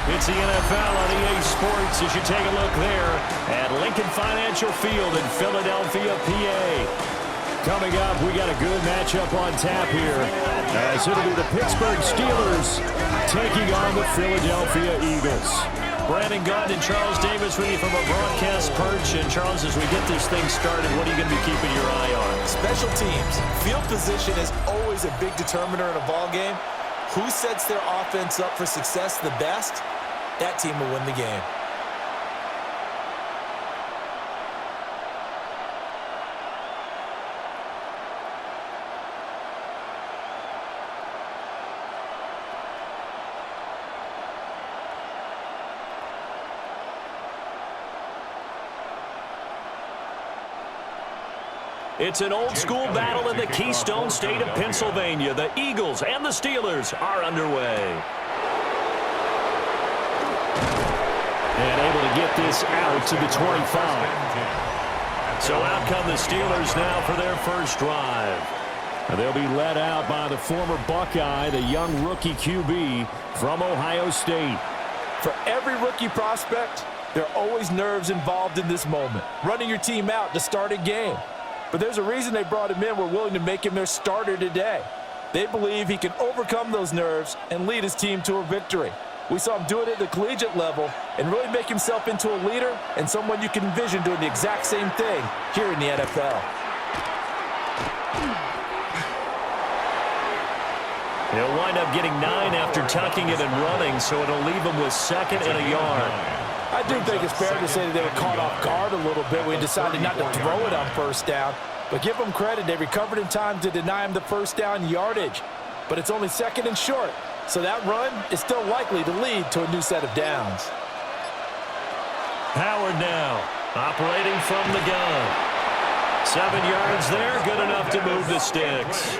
It's the NFL on EA Sports as you take a look there at Lincoln Financial Field in Philadelphia, PA. Coming up, we got a good matchup on tap here, as it'll be the Pittsburgh Steelers taking on the Philadelphia Eagles. Brandon Gunn and Charles Davis with you from a broadcast perch. And Charles, as we get this thing started, what are you going to be keeping your eye on? Special teams. Field position is always a big determiner in a ball game. Who sets their offense up for success the best? That team will win the game. It's an old-school battle in the Keystone State of Pennsylvania. The Eagles and the Steelers are underway. And able to get this out to the 25. So out come the Steelers now for their first drive. And they'll be led out by the former Buckeye, the young rookie QB from Ohio State. For every rookie prospect, there are always nerves involved in this moment. Running your team out to start a game. But there's a reason they brought him in. We're willing to make him their starter today. They believe he can overcome those nerves and lead his team to a victory. We saw him do it at the collegiate level and really make himself into a leader and someone you can envision doing the exact same thing here in the NFL. He'll wind up getting 9 after tucking it and running, so it'll leave him with 2nd and a yard. I do think it's fair to say that they were caught off guard a little bit when he decided not to throw it on first down. But give them credit, they recovered in time to deny him the first down yardage. But it's only 2nd and short, so that run is still likely to lead to a new set of downs. Howard now, operating from the gun. 7 yards there, good enough to move the sticks.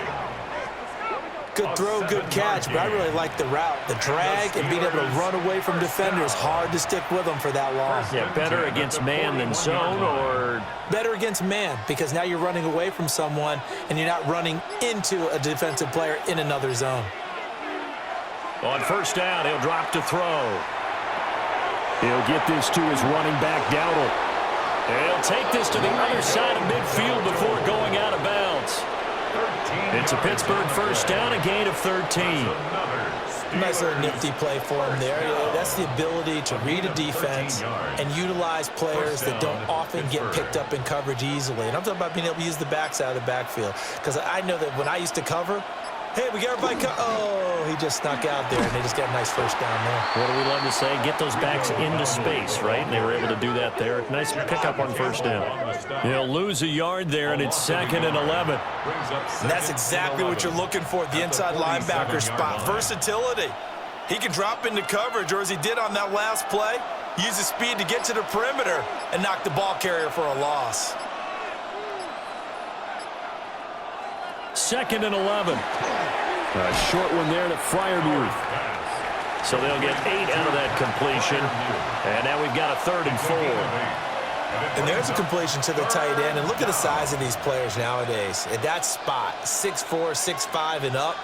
Good throw, good catch, but I really like the route. The drag and being able to run away from defenders, hard to stick with them for that long. Yeah, better against man than zone, or? Better against man, because now you're running away from someone and you're not running into a defensive player in another zone. On first down, he'll drop to throw. He'll get this to his running back, Dowdle. He'll take this to the other side of midfield before going out of bounds. It's a Pittsburgh first down, a gain of 13. Nice little nifty play for him there. That's the ability to read a defense and utilize players that don't often get picked up in coverage easily. And I'm talking about being able to use the backs out of the backfield. Because I know that when I used to cover, hey, we got everybody oh, he just snuck out there, and they just got a nice first down there. What do we love to say? Get those backs into space, right? And they were able to do that there. Nice pickup on first down. He'll lose a yard there, and it's 2nd and 11. And that's exactly what you're looking for at the inside linebacker spot. Versatility. He can drop into coverage, or as he did on that last play, use his speed to get to the perimeter and knock the ball carrier for a loss. 2nd and 11. A short one there to Fryermuth. So they'll get 8 out of that completion. And now we've got a 3rd and 4. And there's a completion to the tight end. And look at the size of these players nowadays. At that spot, 6'4", 6'5", and up.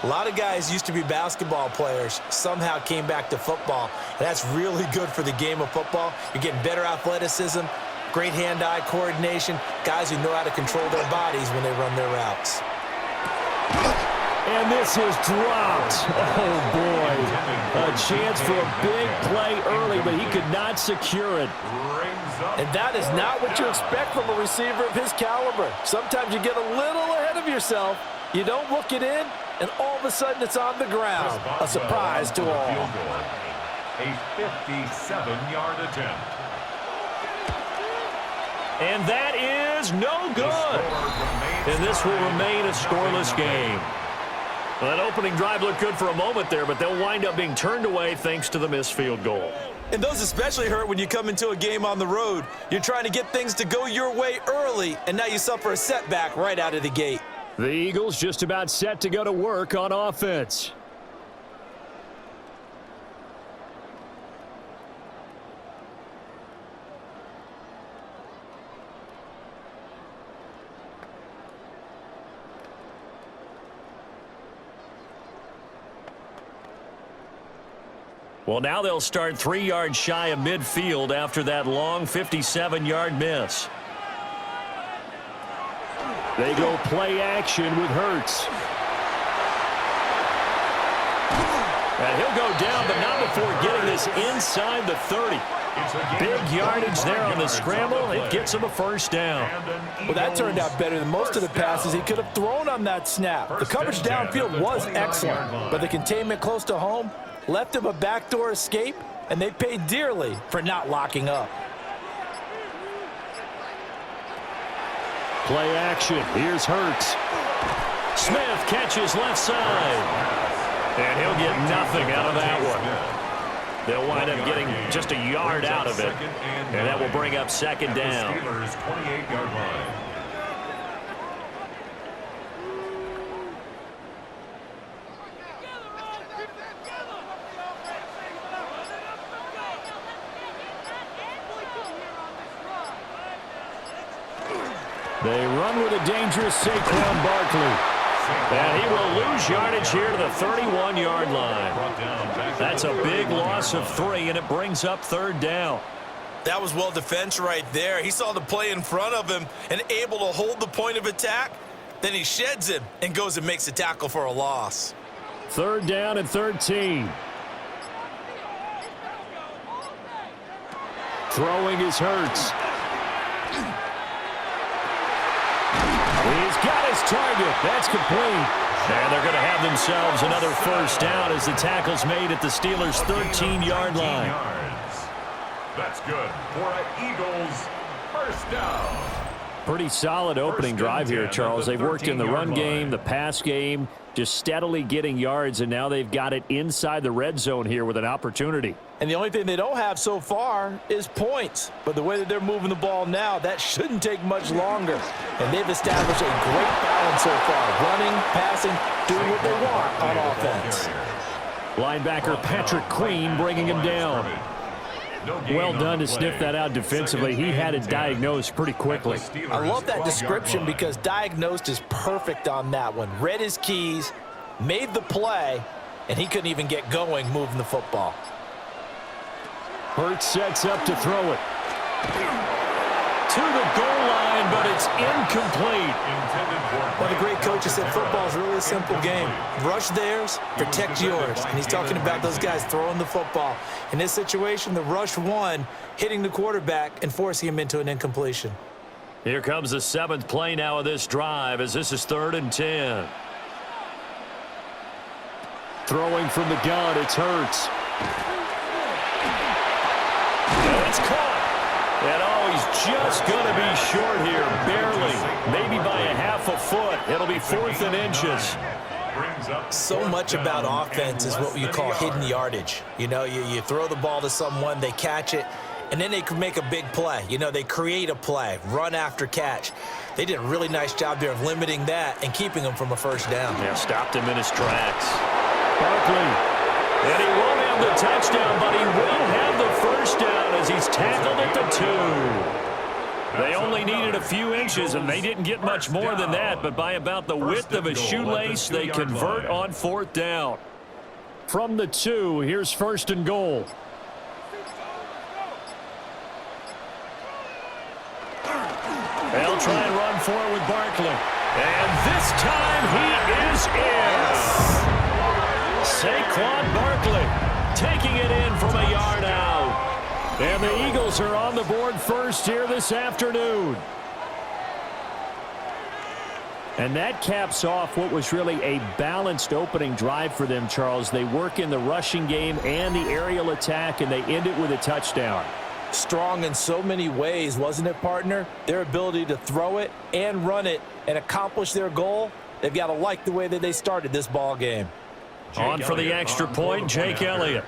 A lot of guys used to be basketball players, somehow came back to football. And that's really good for the game of football. You're getting better athleticism, great hand-eye coordination, guys who know how to control their bodies when they run their routes. And this is dropped. Oh, boy. A chance for a big play early, but he could not secure it. And that is not what you expect from a receiver of his caliber. Sometimes you get a little ahead of yourself. You don't look it in, and all of a sudden it's on the ground. A surprise to all. A 57-yard attempt. And that is no good. And this will remain a scoreless game. Well, that opening drive looked good for a moment there, but they'll wind up being turned away thanks to the missed field goal. And those especially hurt when you come into a game on the road. You're trying to get things to go your way early, and now you suffer a setback right out of the gate. The Eagles just about set to go to work on offense. Well, now they'll start 3 yards shy of midfield after that long 57-yard miss. They go play action with Hurts. And he'll go down, but not before getting this inside the 30. Big yardage there on the scramble. It gets him a first down. Well, that turned out better than most of the passes he could have thrown on that snap. The coverage downfield was excellent, but the containment close to home left him a backdoor escape, and they paid dearly for not locking up. Play action. Here's Hurts. Smith catches left side. And he'll get nothing out of that one. They'll wind up getting just a yard out of it. And that will bring up second down. Steelers' 28-yard line. They run with a dangerous Saquon Barkley. And he will lose yardage here to the 31-yard line. That's a big loss of 3, and it brings up third down. That was well defense right there. He saw the play in front of him and able to hold the point of attack. Then he sheds him and goes and makes a tackle for a loss. Third down and 13. Throwing is Hurts. He's got his target. That's complete. And they're going to have themselves another first down as the tackle's made at the Steelers' 13-yard line. That's good for an Eagles first down. Pretty solid opening drive here, Charles. They've worked in the run game, the pass game, just steadily getting yards, and now they've got it inside the red zone here with an opportunity. And the only thing they don't have so far is points. But the way that they're moving the ball now, that shouldn't take much longer. And they've established a great balance so far, running, passing, doing what they want on offense. Linebacker Patrick Queen bringing him down. Well done to sniff that out defensively. He had it diagnosed pretty quickly. I love that description because diagnosed is perfect on that one. Read his keys, made the play, and he couldn't even get going moving the football. Hurts sets up to throw it. To the goal line, but it's incomplete. One of the great coaches said football is really a simple game. Rush theirs, protect yours. And he's talking about those guys throwing the football. In this situation, the rush one, hitting the quarterback and forcing him into an incompletion. Here comes the 7th play now of this drive as this is 3rd and 10. Throwing from the gun, it's Hurts. And it's caught. And he's just going to be short here, barely, maybe by a half a foot. It'll be 4th and inches. So much about offense is what you call hidden yardage. You know, you throw the ball to someone, they catch it, and then they can make a big play. You know, they create a play, run after catch. They did a really nice job there of limiting that and keeping him from a first down. Yeah, stopped him in his tracks. Barkley. And he won't have the touchdown, but he will have the first down as he's tackled at the 2. They only needed a few inches, and they didn't get much more than that, but by about the width of a shoelace, they convert on 4th down. From the 2, here's 1st and goal. They'll try and run for it with Barkley. And this time he is in. Saquon Barkley taking it in from a yard out. And the Eagles are on the board first here this afternoon. And that caps off what was really a balanced opening drive for them, Charles. They work in the rushing game and the aerial attack, and they end it with a touchdown. Strong in so many ways, wasn't it, partner? Their ability to throw it and run it and accomplish their goal, they've got to like the way that they started this ball game. On for the extra point, Jake Elliott.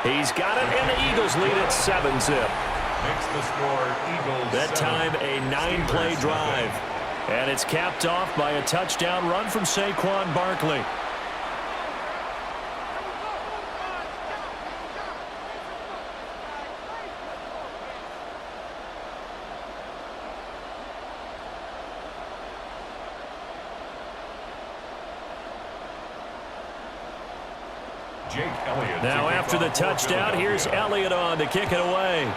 He's got it, and the Eagles lead at 7-zip. Makes the score Eagles. That time a 9-play drive. And it's capped off by a touchdown run from Saquon Barkley. Jake Elliott. Now after the touchdown, here's Elliott on to kick it away.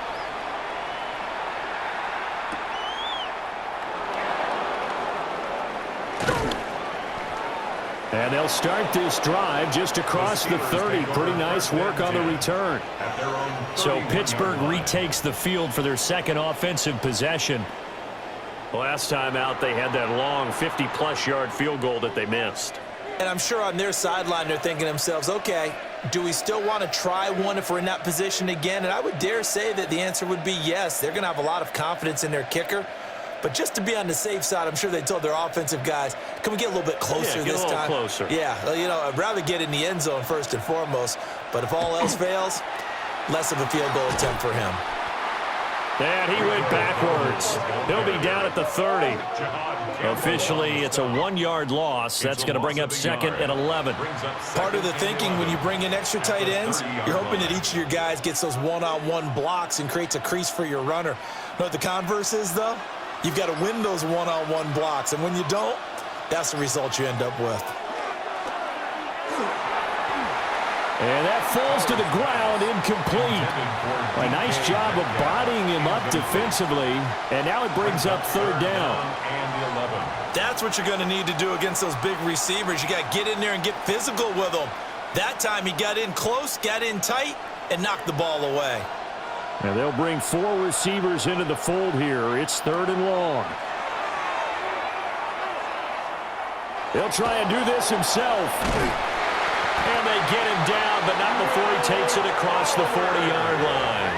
And they'll start this drive just across the 30. Pretty nice work on the return. So Pittsburgh retakes the field for their second offensive possession. Last time out, they had that long 50-plus yard field goal that they missed. And I'm sure on their sideline they're thinking to themselves, okay, do we still want to try one if we're in that position again? And I would dare say that the answer would be yes. They're going to have a lot of confidence in their kicker. But just to be on the safe side, I'm sure they told their offensive guys, can we get a little bit closer this time? Yeah, get a little closer. Yeah, you know, I'd rather get in the end zone first and foremost. But if all else fails, less of a field goal attempt for him. And he went backwards. He'll be down at the 30. Officially, it's a 1-yard loss. That's going to bring up second and 11. Part of the thinking when you bring in extra tight ends, you're hoping that each of your guys gets those one-on-one blocks and creates a crease for your runner. You know what the converse is, though? You've got to win those one-on-one blocks, and when you don't, that's the result you end up with. And that falls to the ground, incomplete. A nice job of bodying him up defensively, and now it brings up third down. That's what you're going to need to do against those big receivers. You got to get in there and get physical with them. That time he got in close, got in tight, and knocked the ball away. And they'll bring 4 receivers into the fold here. It's third and long. He'll try and do this himself. And they get him down, but not before he takes it across the 40-yard line.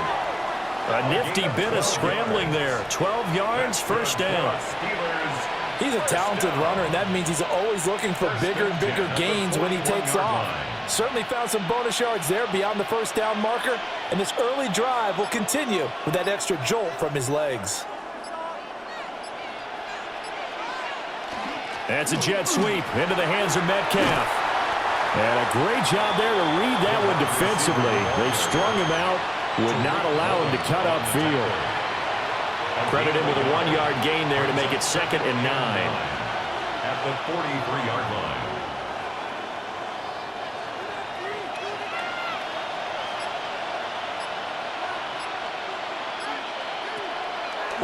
A nifty bit of scrambling there. 12 yards, first down. He's a talented runner, and that means he's always looking for bigger and bigger gains when he takes off. Certainly found some bonus yards there beyond the first down marker, and this early drive will continue with that extra jolt from his legs. That's a jet sweep into the hands of Metcalf. And a great job there to read that one defensively. They strung him out, would not allow him to cut upfield. Credit him with a 1-yard gain there to make it second and 9. At the 43-yard line.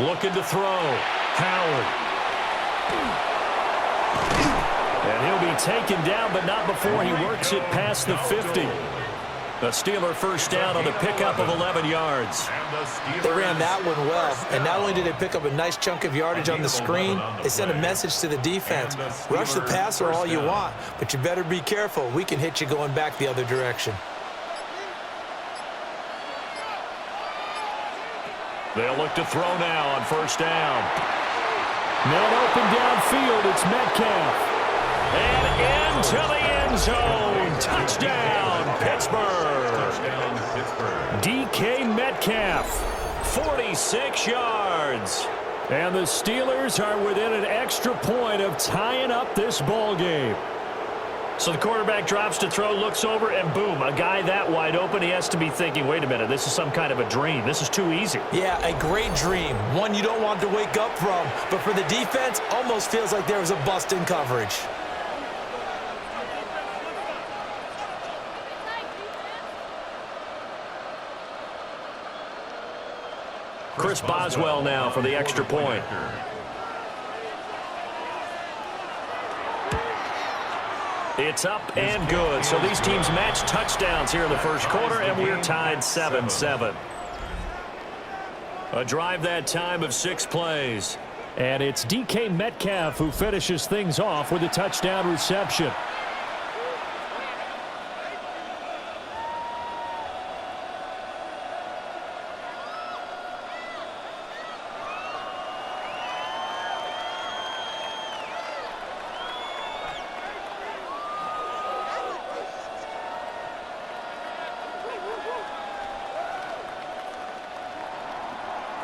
Looking to throw. Howard. And he'll be taken down, but not before he works it past the 50. A Steeler first down on the pickup of 11 yards. They ran that one well, and not only did they pick up a nice chunk of yardage on the screen, they sent a message to the defense. Rush the passer all you want, but you better be careful. We can hit you going back the other direction. They'll look to throw now on first down. Men open downfield, it's Metcalf. And into the end zone. Touchdown, Pittsburgh. DK Metcalf, 46 yards. And the Steelers are within an extra point of tying up this ball game. So the quarterback drops to throw, looks over, and boom, a guy that wide open, he has to be thinking, wait a minute, this is some kind of a dream. This is too easy. Yeah, a great dream. One you don't want to wake up from. But for the defense, almost feels like there was a bust in coverage. Chris Boswell now for the extra point. It's up and good. So these teams match touchdowns here in the first quarter, and we're tied 7-7. A drive that time of 6 plays. And it's DK Metcalf who finishes things off with a touchdown reception.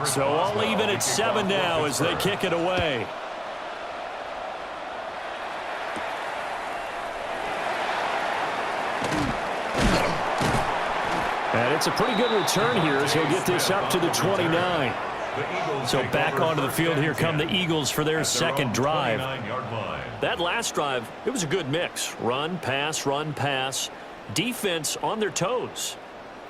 So all even at 7 now as they kick it away. And it's a pretty good return here as he'll get this up to the 29. So back onto the field here come the Eagles for their second drive. That last drive, it was a good mix. Run, pass, defense on their toes.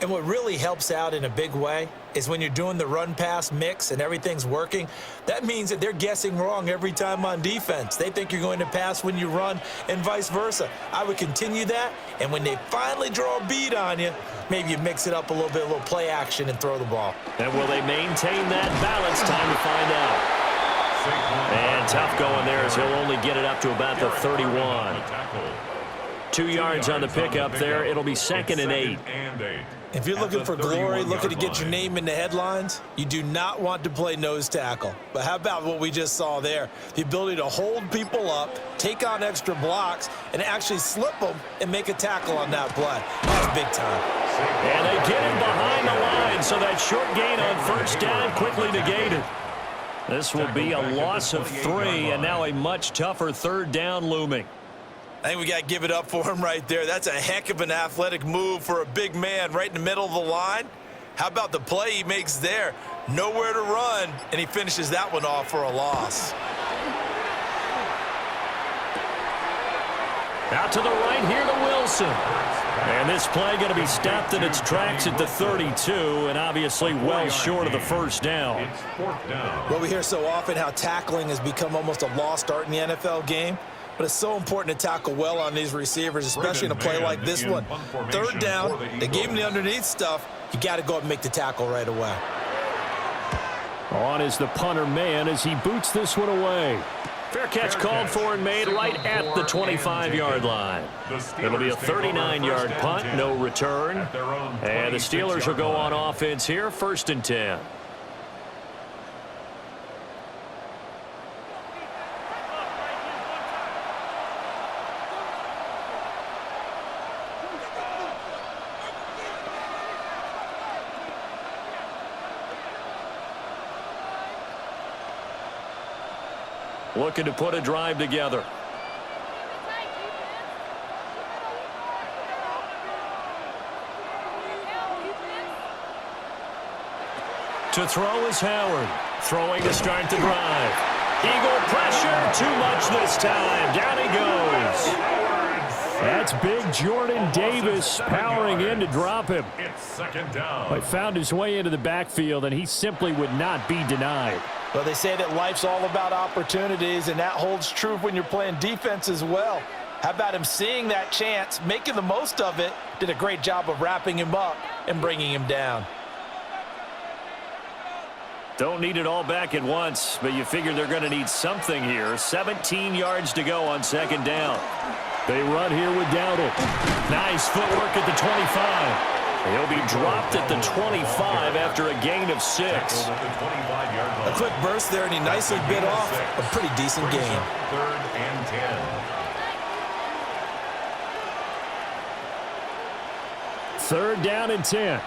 And what really helps out in a big way is when you're doing the run-pass mix and everything's working, that means that they're guessing wrong every time on defense. They think you're going to pass when you run and vice versa. I would continue that, and when they finally draw a beat on you, maybe you mix it up a little bit, a little play action, and throw the ball. And will they maintain that balance? Time to find out. And tough going there as he'll only get it up to about the 31. 2 yards on the pickup there. It'll be 2nd and 8. If you're looking for glory, looking to get your name in the headlines, you do not want to play nose tackle. But how about what we just saw there? The ability to hold people up, take on extra blocks, and actually slip them and make a tackle on that play. That's big time. And they get him behind the line, so that short gain on first down quickly negated. This will be a loss of 3, and now a much tougher 3rd down looming. I think we got to give it up for him right there. That's a heck of an athletic move for a big man right in the middle of the line. How about the play he makes there? Nowhere to run, and he finishes that one off for a loss. Out to the right here to Wilson. And this play going to be stopped in its tracks at the 32, and obviously well short of the first down. Well, we hear so often how tackling has become almost a lost art in the NFL game. But it's so important to tackle well on these receivers, especially in a play like this one. 3rd down, they gave him the underneath stuff. You got to go up and make the tackle right away. On is the punter man as he boots this one away. Fair catch called for and made right at the 25-yard line. It'll be a 39-yard punt, no return. And the Steelers will go on offense here, 1st and 10. Looking to put a drive together. To throw is Howard. Throwing to start the drive. Eagle pressure. Too much this time. Down he goes. That's big Jordan Davis powering in to drop him. It's 2nd down. He found his way into the backfield, and he simply would not be denied. Well, they say that life's all about opportunities, and that holds true when you're playing defense as well. How about him seeing that chance, making the most of it, did a great job of wrapping him up and bringing him down. Don't need it all back at once, but you figure they're going to need something here. 17 yards to go on 2nd down. They run here with Dowdle. Nice footwork at the 25. He'll be dropped at the 25 after a gain of 6. A quick burst there, and he nicely bit off a pretty decent gain. 3rd and 10. 3rd down and 10.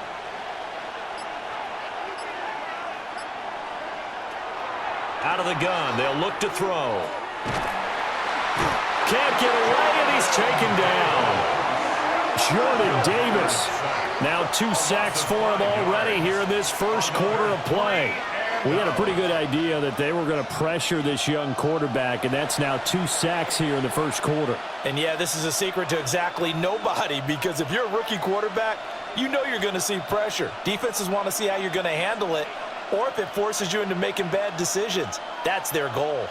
Out of the gun, they'll look to throw. Can't get away, and he's taken down. Jordan Davis. Now 2 sacks for him already here in this 1st quarter of play. We had a pretty good idea that they were going to pressure this young quarterback, and that's now 2 sacks here in the 1st quarter. And, yeah, this is a secret to exactly nobody, because if you're a rookie quarterback, you know you're going to see pressure. Defenses want to see how you're going to handle it, or if it forces you into making bad decisions. That's their goal.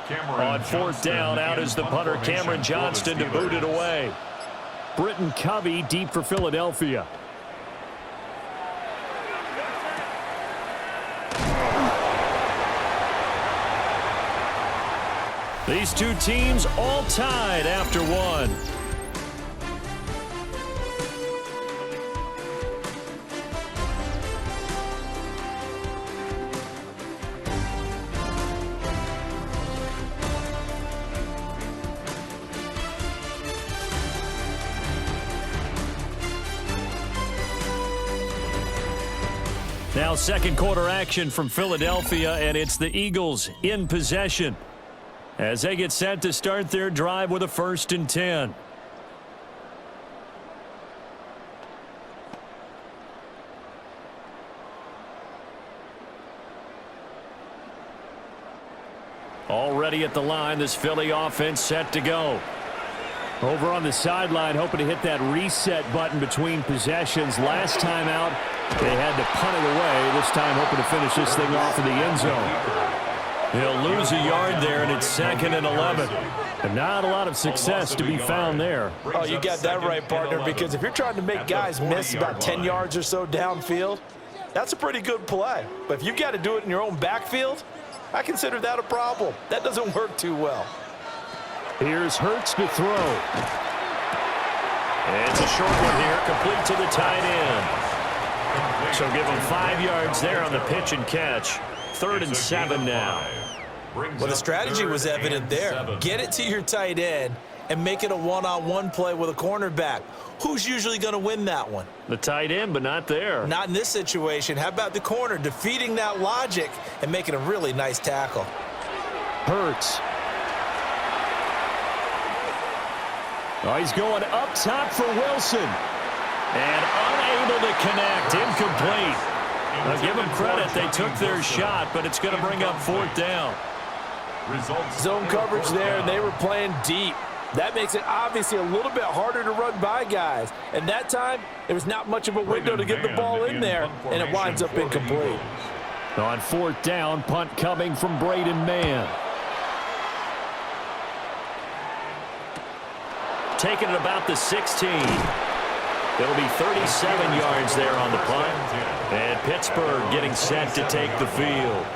On 4th down, out is the punter, Cameron Johnston, to boot it away. Britton Covey deep for Philadelphia. These two teams all tied after one. Now 2nd quarter action from Philadelphia, and it's the Eagles in possession as they get set to start their drive with a 1st and 10. Already at the line, this Philly offense set to go. Over on the sideline, hoping to hit that reset button between possessions. Last time out, they had to punt it away. This time, hoping to finish this thing off in the end zone. He'll lose a yard there, and it's 2nd and 11. And not a lot of success to be found there. Oh, you got that right, partner, because if you're trying to make guys miss about 10 yards or so downfield, that's a pretty good play. But if you've got to do it in your own backfield, I consider that a problem. That doesn't work too well. Here's Hurts to throw. It's a short one here, complete to the tight end. So give him 5 yards there on the pitch and catch. 3rd and 7 now. Well, the strategy was evident there. Get it to your tight end and make it a one-on-one play with a cornerback. Who's usually going to win that one? The tight end, but not there. Not in this situation. How about the corner defeating that logic and making a really nice tackle? Hurts. Oh, he's going up top for Wilson. And unable to connect. Incomplete. Now give them credit. They took their shot, but it's going to bring up 4th down. Zone coverage there, and they were playing deep. That makes it obviously a little bit harder to run by guys. And that time, there was not much of a window to get the ball in there, and it winds up incomplete. On 4th down, punt coming from Braden Mann. Taking it about the 16. It'll be 37 yards there on the punt. And Pittsburgh getting set to take the field.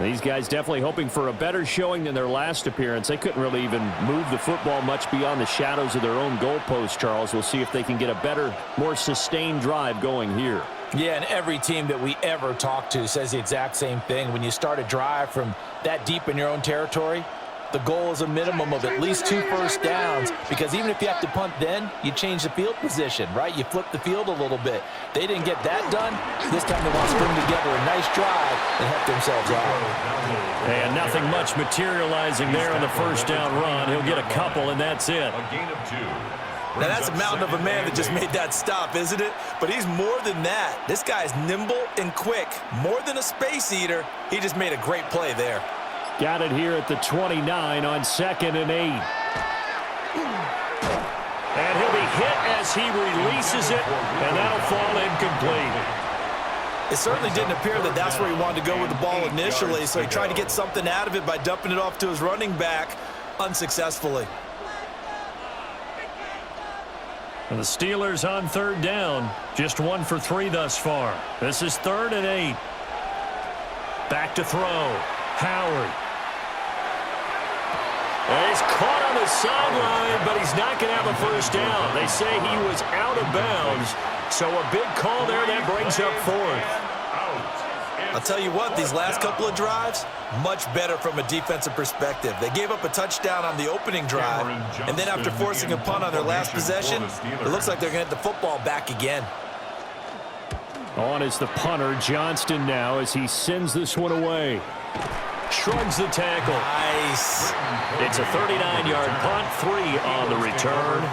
These guys definitely hoping for a better showing than their last appearance. They couldn't really even move the football much beyond the shadows of their own goalpost, Charles. We'll see if they can get a better, more sustained drive going here. Yeah, and every team that we ever talk to says the exact same thing. When you start a drive from that deep in your own territory, the goal is a minimum of at least 2 first downs, because even if you have to punt then, you change the field position, right? You flip the field a little bit. They didn't get that done. This time they want to string together a nice drive and help themselves out. And nothing much materializing there on the first down run. He'll get a couple, and that's it. Now, that's a mountain of a man that just made that stop, isn't it? But he's more than that. This guy's nimble and quick. More than a space eater. He just made a great play there. Got it here at the 29 on 2nd and 8. And he'll be hit as he releases it, and that'll fall incomplete. It certainly didn't appear that that's where he wanted to go with the ball initially, so he tried to get something out of it by dumping it off to his running back unsuccessfully. And the Steelers on 3rd down. Just 1 for 3 thus far. This is 3rd and 8. Back to throw. Howard. And he's caught on the sideline, but he's not going to have a first down. They say he was out of bounds, so a big call there that brings up 4th. I'll tell you what, these last couple of drives, much better from a defensive perspective. They gave up a touchdown on the opening drive, and then after forcing a punt on their last possession, it looks like they're going to get the football back again. On is the punter, Johnston, now as he sends this one away. Shrugs the tackle. Nice. It's a 39-yard punt, 3 on the return.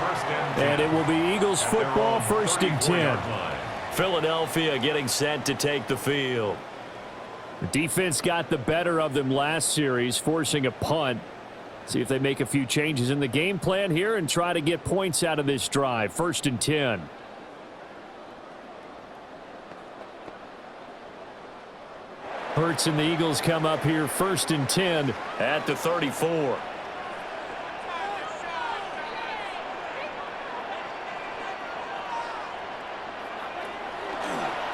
And it will be Eagles football, 1st and 10. Philadelphia getting set to take the field. The defense got the better of them last series, forcing a punt. See if they make a few changes in the game plan here and try to get points out of this drive. 1st and 10. Hurts and the Eagles come up here 1st and 10 at the 34.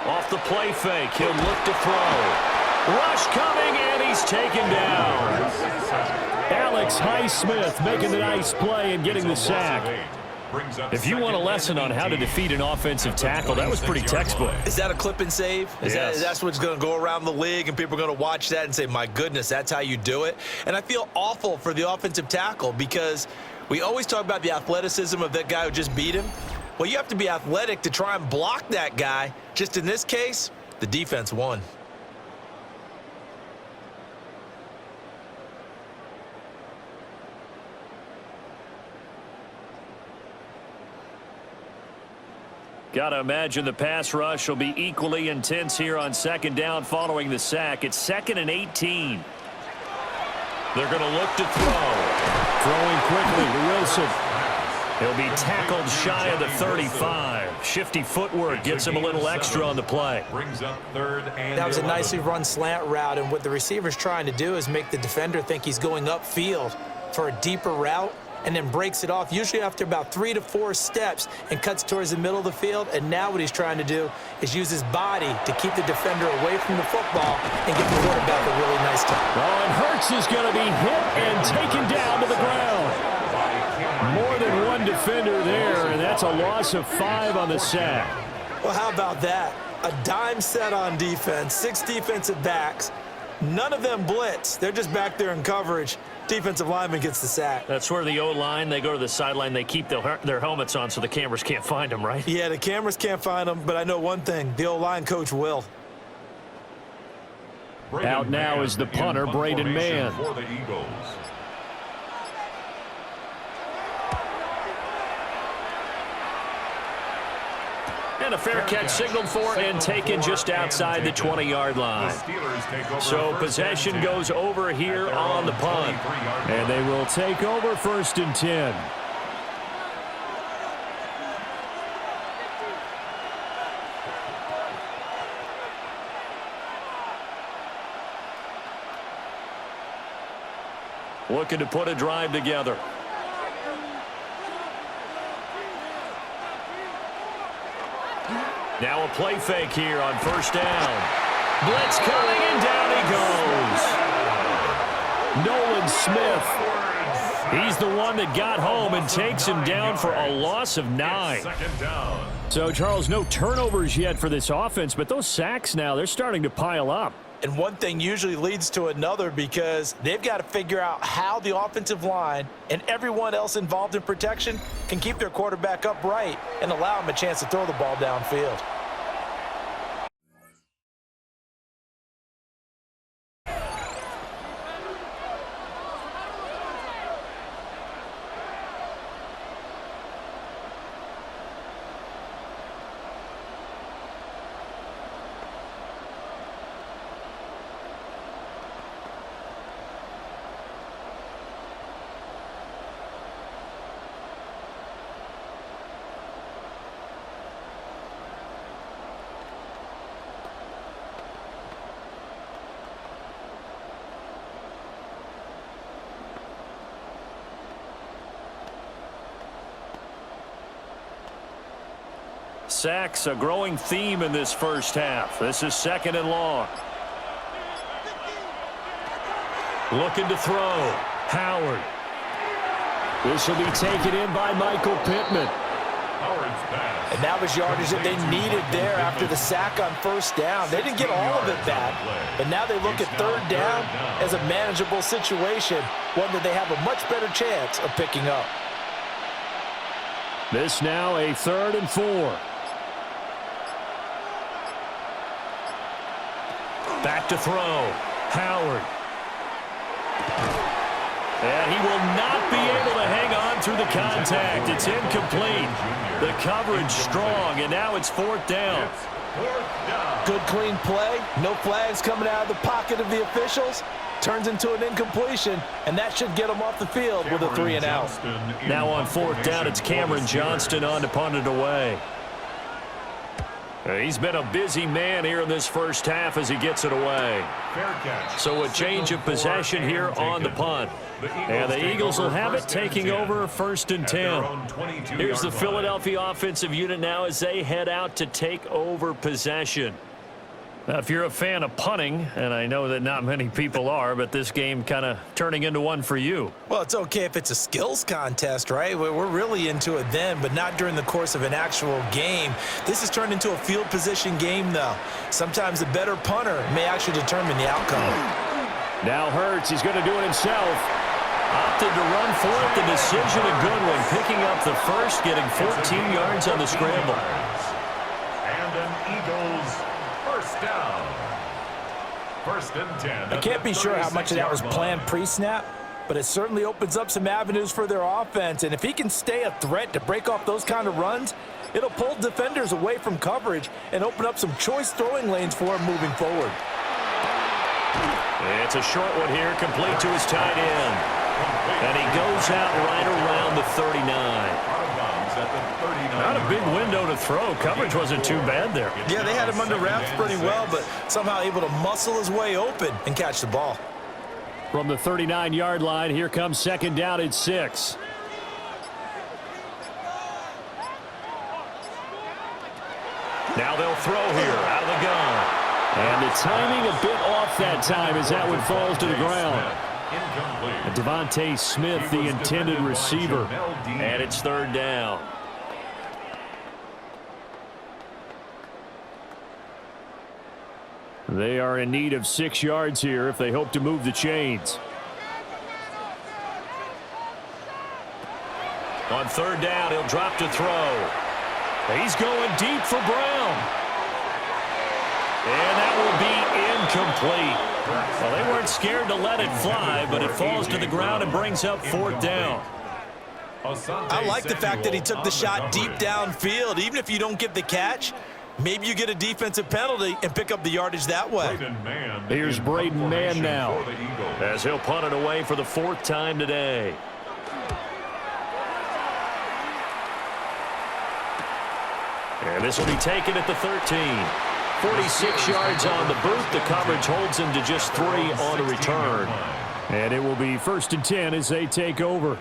Off the play fake, he'll look to throw. Rush coming, and he's taken down. Alex Highsmith making the nice play and getting the sack. If you want a lesson on how to defeat an offensive tackle, that was pretty textbook. Is that a clip and save? Yes. That's what's going to go around the league, and people are going to watch that and say, my goodness, that's how you do it? And I feel awful for the offensive tackle, because we always talk about the athleticism of that guy who just beat him. Well, you have to be athletic to try and block that guy. Just in this case, the defense won. Got to imagine the pass rush will be equally intense here on 2nd down following the sack. It's 2nd and 18. They're going to look to throw. Throwing quickly to Wilson. He'll be tackled shy of the 35. Shifty footwork gets him a little extra on the play. Brings up 3rd and That was a 11. nicely run slant route, and what the receiver's trying to do is make the defender think he's going upfield for a deeper route, and then breaks it off, usually after about 3 to 4 steps, and cuts towards the middle of the field. And now what he's trying to do is use his body to keep the defender away from the football and get the quarterback a really nice time. Oh, and Hurts is going to be hit and taken down to the ground. More than one defender there, and that's a loss of 5 on the sack. Well, how about that? A dime set on defense, 6 defensive backs. None of them blitz. They're just back there in coverage. Defensive lineman gets the sack. That's where the O-line, they go to the sideline, they keep their helmets on so the cameras can't find them, right? Yeah, the cameras can't find them, but I know one thing. The O-line coach will. Out now is the punter, Braden Mann. For the Eagles. And a fair catch signaled for and taken just outside the 20-yard line. So possession goes over here on the punt. And they will take over 1st and 10. Looking to put a drive together. Now a play fake here on 1st down. Blitz coming, and down he goes. Nolan Smith. He's the one that got home and takes him down for a loss of 9. 2nd down. So, Charles, no turnovers yet for this offense, but those sacks now, they're starting to pile up. And one thing usually leads to another, because they've got to figure out how the offensive line and everyone else involved in protection can keep their quarterback upright and allow him a chance to throw the ball downfield. Sacks, a growing theme in this first half. This is 2nd and long. Looking to throw. Howard. This will be taken in by Michael Pittman. Howard's pass. And that was yardage that they needed there after the sack on 1st down. They didn't get all of it back, but now they look at 3rd down as a manageable situation, one that they have a much better chance of picking up. This now a 3rd and 4. Back to throw. Howard. And he will not be able to hang on through the contact. It's incomplete. The coverage strong, and now it's 4th down. Good clean play. No flags coming out of the pocket of the officials. Turns into an incompletion, and that should get him off the field with a 3 and out. Now on 4th down, it's Cameron Johnston on to punt it away. He's been a busy man here in this first half as he gets it away. So a change of possession here on the punt. And the Eagles will have it, taking over 1st and 10. Here's the Philadelphia offensive unit now as they head out to take over possession. Now, if you're a fan of punting, and I know that not many people are, but this game kind of turning into one for you. Well, it's okay if it's a skills contest, right? We're really into it then, but not during the course of an actual game. This has turned into a field position game, though. Sometimes the better punter may actually determine the outcome. Now Hurts, he's going to do it himself. Opted to run for it. The decision a good one. Picking up the first, getting 14 yards on the scramble. And an Eagles first down. 1st and 10. I can't be sure how much of that was planned pre-snap, but it certainly opens up some avenues for their offense. And if he can stay a threat to break off those kind of runs, it'll pull defenders away from coverage and open up some choice throwing lanes for him moving forward. It's a short one here, complete to his tight end. And he goes out right around the 39. Not a big window to throw. Coverage wasn't too bad there. Yeah, they had him under wraps pretty well, but somehow able to muscle his way open and catch the ball. From the 39-yard line, here comes second down at 6. Now they'll throw here out of the gun. And the timing a bit off that time as that one falls to the ground. And Devontae Smith, the intended receiver. And it's third down. They are in need of 6 yards here if they hope to move the chains. On third down, he'll drop to throw. He's going deep for Brown. And that will be incomplete. Well, they weren't scared to let it fly, but it falls to the ground and brings up fourth down. I like the fact that he took the shot deep downfield. Even if you don't get the catch, maybe you get a defensive penalty and pick up the yardage that way. Here's Braden Mann now, as he'll punt it away for the 4th time today. And this will be taken at the 13. 46 yards on the boot. The coverage holds him to just 3 on a return. and it will be 1st and 10 as they take over.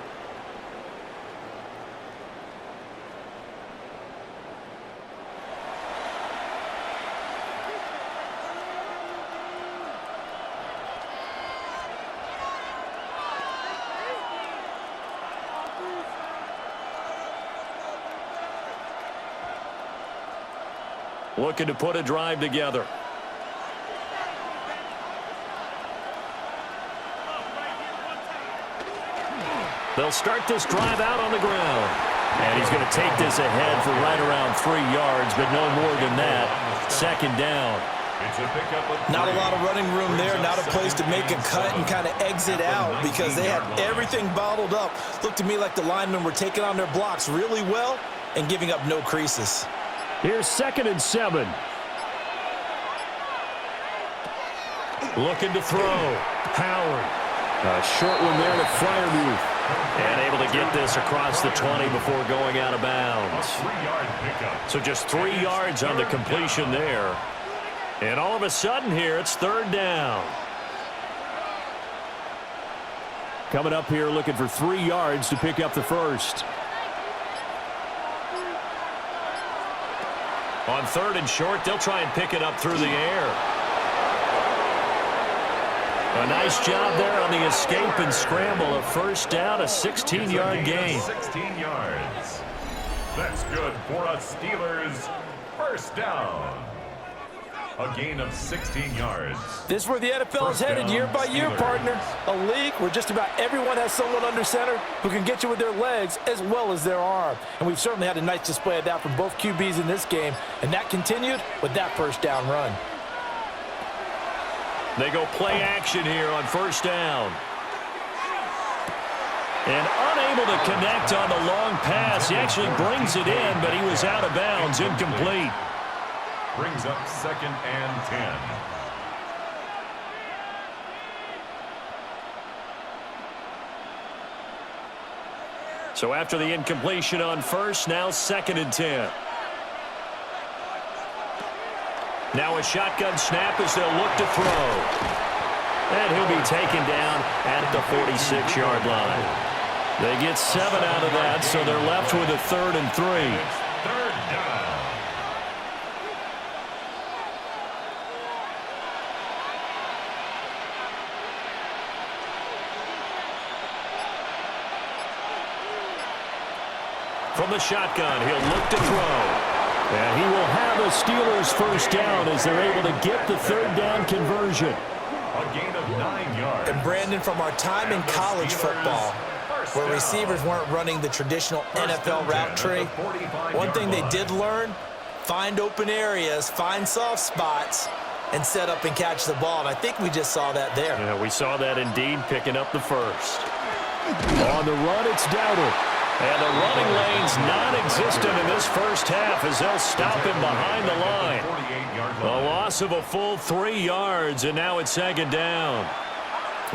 Looking to put a drive together. They'll start this drive out on the ground. And he's going to take this ahead for right around 3 yards, but no more than that. 2nd down. Not a lot of running room there, not a place to make a cut and kind of exit out because they had everything bottled up. Looked to me like the linemen were taking on their blocks really well and giving up no creases. Here's 2nd and 7. Looking to throw. Howard. A short one there to Freiermuth. And able to get this across the 20 before going out of bounds. So just 3 yards on the completion there. And all of a sudden here, it's 3rd down. Coming up here looking for 3 yards to pick up the first. On 3rd and short, they'll try and pick it up through the air. A nice job there on the escape and scramble. A 1st down, a 16-yard gain. 16 yards. That's good for a Steelers 1st down. A gain of 16 yards. This is where the NFL is headed year by year, partner. A league where just about everyone has someone under center who can get you with their legs as well as their arm. And we've certainly had a nice display of that from both QBs in this game. And that continued with that 1st down run. They go play action here on 1st down. And unable to connect on the long pass. He actually brings it in, but he was out of bounds, incomplete. Brings up 2nd and 10. So after the incompletion on 1st, now 2nd and 10. Now a shotgun snap as they'll look to throw. And he'll be taken down at the 46-yard line. They get 7 out of that, so they're left with a 3rd and 3. 3rd down. From the shotgun, he'll look to throw. And he will have a Steelers 1st down as they're able to get the 3rd down conversion. A gain of 9 yards. And Brandon, from our time in college football, where receivers weren't running the traditional NFL route tree, one thing they did learn, find open areas, find soft spots, and set up and catch the ball. And I think we just saw that there. Yeah, we saw that indeed, picking up the 1st. On the run, it's Dowdle. And the running lane's non-existent in this 1st half as they'll stop him behind the line. A loss of a full 3 yards, and now it's 2nd down.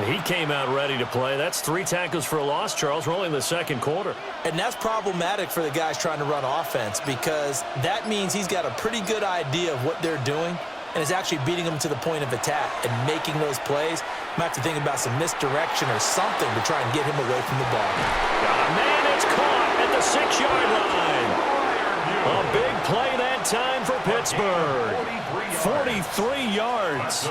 He came out ready to play. That's 3 tackles for a loss, Charles. We're only in the second quarter. And that's problematic for the guys trying to run offense because that means he's got a pretty good idea of what they're doing and is actually beating them to the point of attack and making those plays. Might have to think about some misdirection or something to try and get him away from the ball. Man, it's caught at the 6-yard line. A big play that time for Pittsburgh. 43 yards.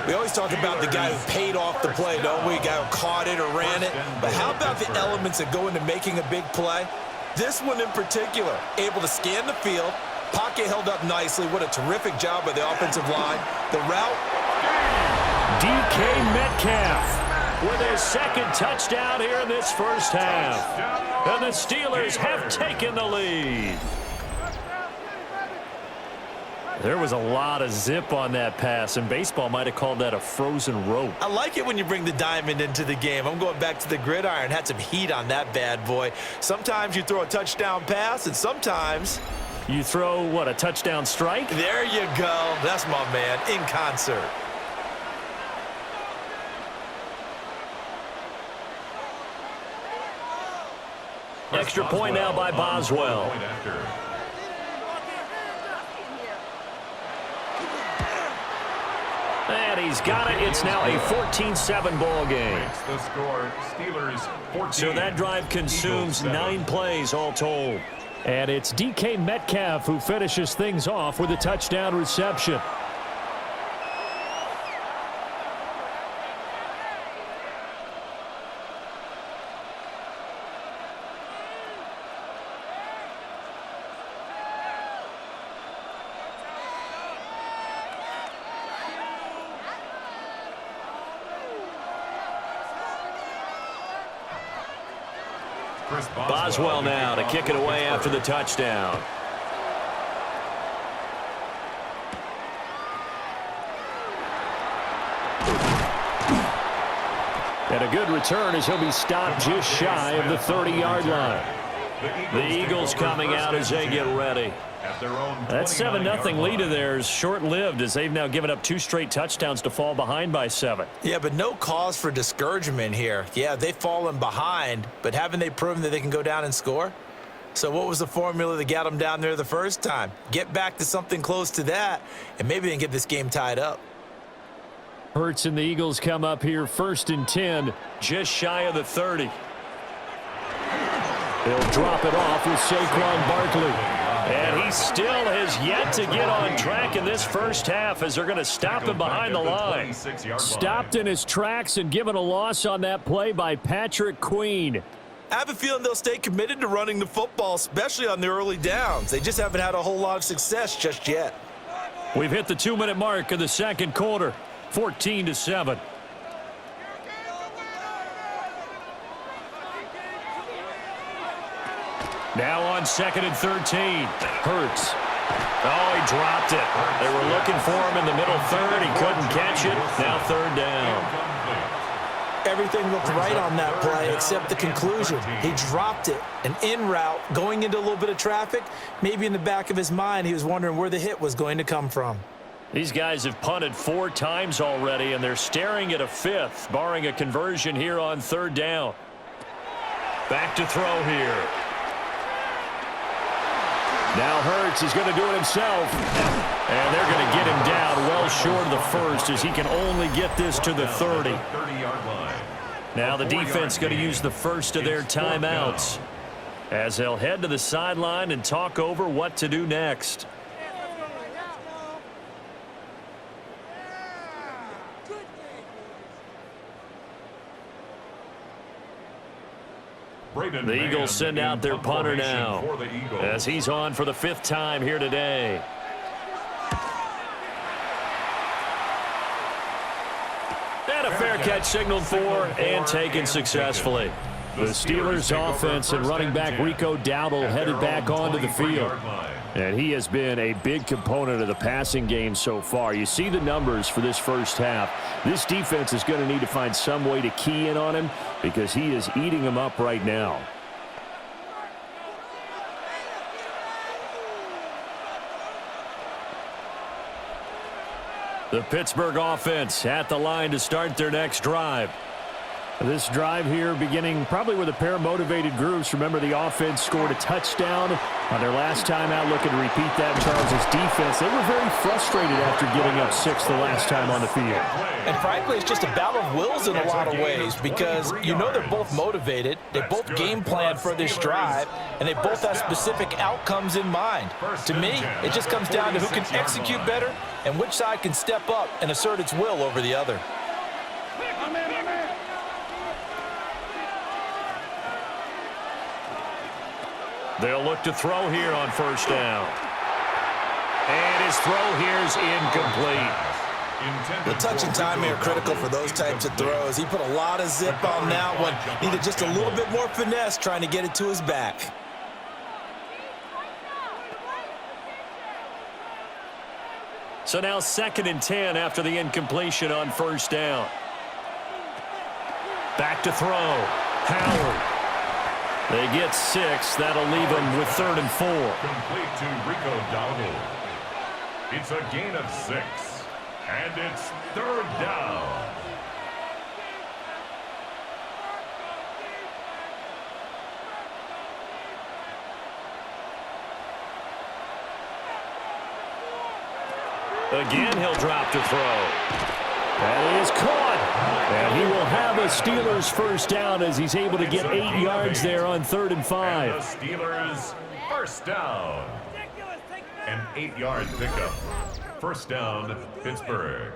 We always talk about the guy who paid off the play, don't we? The guy who caught it or ran it. But how about the elements that go into making a big play? This one in particular, able to scan the field, pocket held up nicely. What a terrific job by the offensive line. The route. DK Metcalf with his second touchdown here in this first half. And the Steelers have taken the lead. There was a lot of zip on that pass, and baseball might have called that a frozen rope. I like it when you bring the diamond into the game. I'm going back to the gridiron. Had some heat on that bad boy. Sometimes you throw a touchdown pass, and sometimes you throw, what, a touchdown strike? There you go. That's my man, in concert. Extra point now by Boswell. And he's got it. It's now a 14-7 ball game. The score, Steelers 14. So that drive consumes 9 plays all told. And it's DK Metcalf who finishes things off with a touchdown reception. Boswell now to kick it away after the touchdown. And a good return as he'll be stopped just shy of the 30-yard line. The Eagles coming out as they get ready. That 7-0 lead of theirs short-lived as they've now given up 2 straight touchdowns to fall behind by 7. Yeah, but no cause for discouragement here. Yeah, they've fallen behind, but haven't they proven that they can go down and score? So what was the formula that got them down there the first time? Get back to something close to that, and maybe they can get this game tied up. Hurts and the Eagles come up here 1st and 10. Just shy of the 30. They'll drop it off with Saquon Barkley. And he still has yet to get on track in this first half as they're going to stop him behind the line. Stopped in his tracks and given a loss on that play by Patrick Queen. I have a feeling they'll stay committed to running the football, especially on the early downs. They just haven't had a whole lot of success just yet. We've hit the 2-minute mark of the second quarter, 14-7. Now on 2nd and 13. Hurts. Oh, he dropped it. They were looking for him in the middle third. He couldn't catch it. Now 3rd down. Everything looked right on that play except the conclusion. He dropped it. An in route, going into a little bit of traffic. Maybe in the back of his mind, he was wondering where the hit was going to come from. These guys have punted 4 times already, and they're staring at a 5th, barring a conversion here on 3rd down. Back to throw here. Now Hurts is going to do it himself. And they're going to get him down well short of the first as he can only get this to the 30. Now the defense going to use the first of their timeouts as they'll head to the sideline and talk over what to do next. The Eagles send out their punter now as he's on for the 5th time here today. And a fair catch signaled for and taken successfully. The Steelers offense and running back Rico Dowdle headed back onto the field. And he has been a big component of the passing game so far. You see the numbers for this first half. This defense is going to need to find some way to key in on him because he is eating them up right now. The Pittsburgh offense at the line to start their next drive. This drive here beginning probably with a pair of motivated groups. Remember, the offense scored a touchdown on their last time out. Looking to repeat that. Charles' defense, they were very frustrated after giving up 6 the last time on the field. And frankly, it's just a battle of wills in a lot of ways because you know they're both motivated. They both game plan for this drive, and they both have specific outcomes in mind. To me, it just comes down to who can execute better and which side can step up and assert its will over the other. They'll look to throw here on first down. And his throw here is incomplete. The touch and timing are critical for those types of throws. He put a lot of zip on that one. Needed just a little bit more finesse trying to get it to his back. So now 2nd and 10 after the incompletion on first down. Back to throw. Howard. They get 6. That'll leave them with 3rd and 4. Complete to Rico Dowdle. It's a gain of 6. And it's 3rd down. Again, he'll drop to throw. That is caught. And he will have a Steelers first down as he's able to get 8 yards there on 3rd and 5. And the Steelers first down. An 8-yard pickup. First down, Pittsburgh.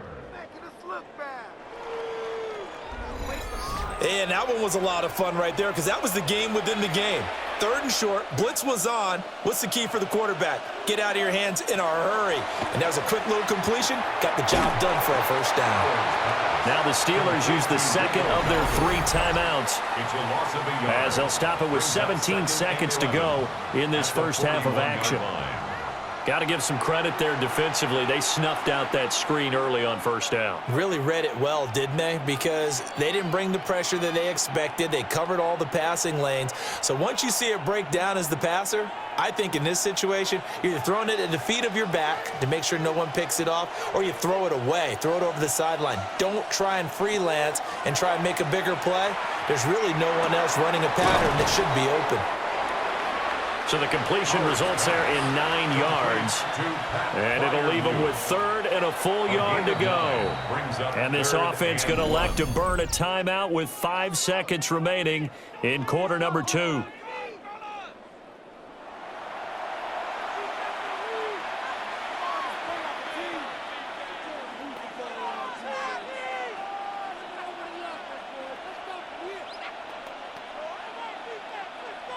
And that one was a lot of fun right there because that was the game within the game. 3rd and short, blitz was on. What's the key for the quarterback? Get out of your hands in a hurry. And that was a quick little completion. Got the job done for a first down. Now the Steelers use the 2nd of their 3 timeouts as they'll stop it with 17 seconds to go in this first half of action. Got to give some credit there defensively. They snuffed out that screen early on first down. Really read it well, didn't they? Because they didn't bring the pressure that they expected. They covered all the passing lanes. So once you see it break down as the passer, I think in this situation, you're either throwing it at the feet of your back to make sure no one picks it off, or you throw it away, throw it over the sideline. Don't try and freelance and try and make a bigger play. There's really no one else running a pattern that should be open. So the completion results there in 9 yards. And it'll leave them with 3rd and a full yard to go. And this offense going to elect to burn a timeout with 5 seconds remaining in quarter number 2.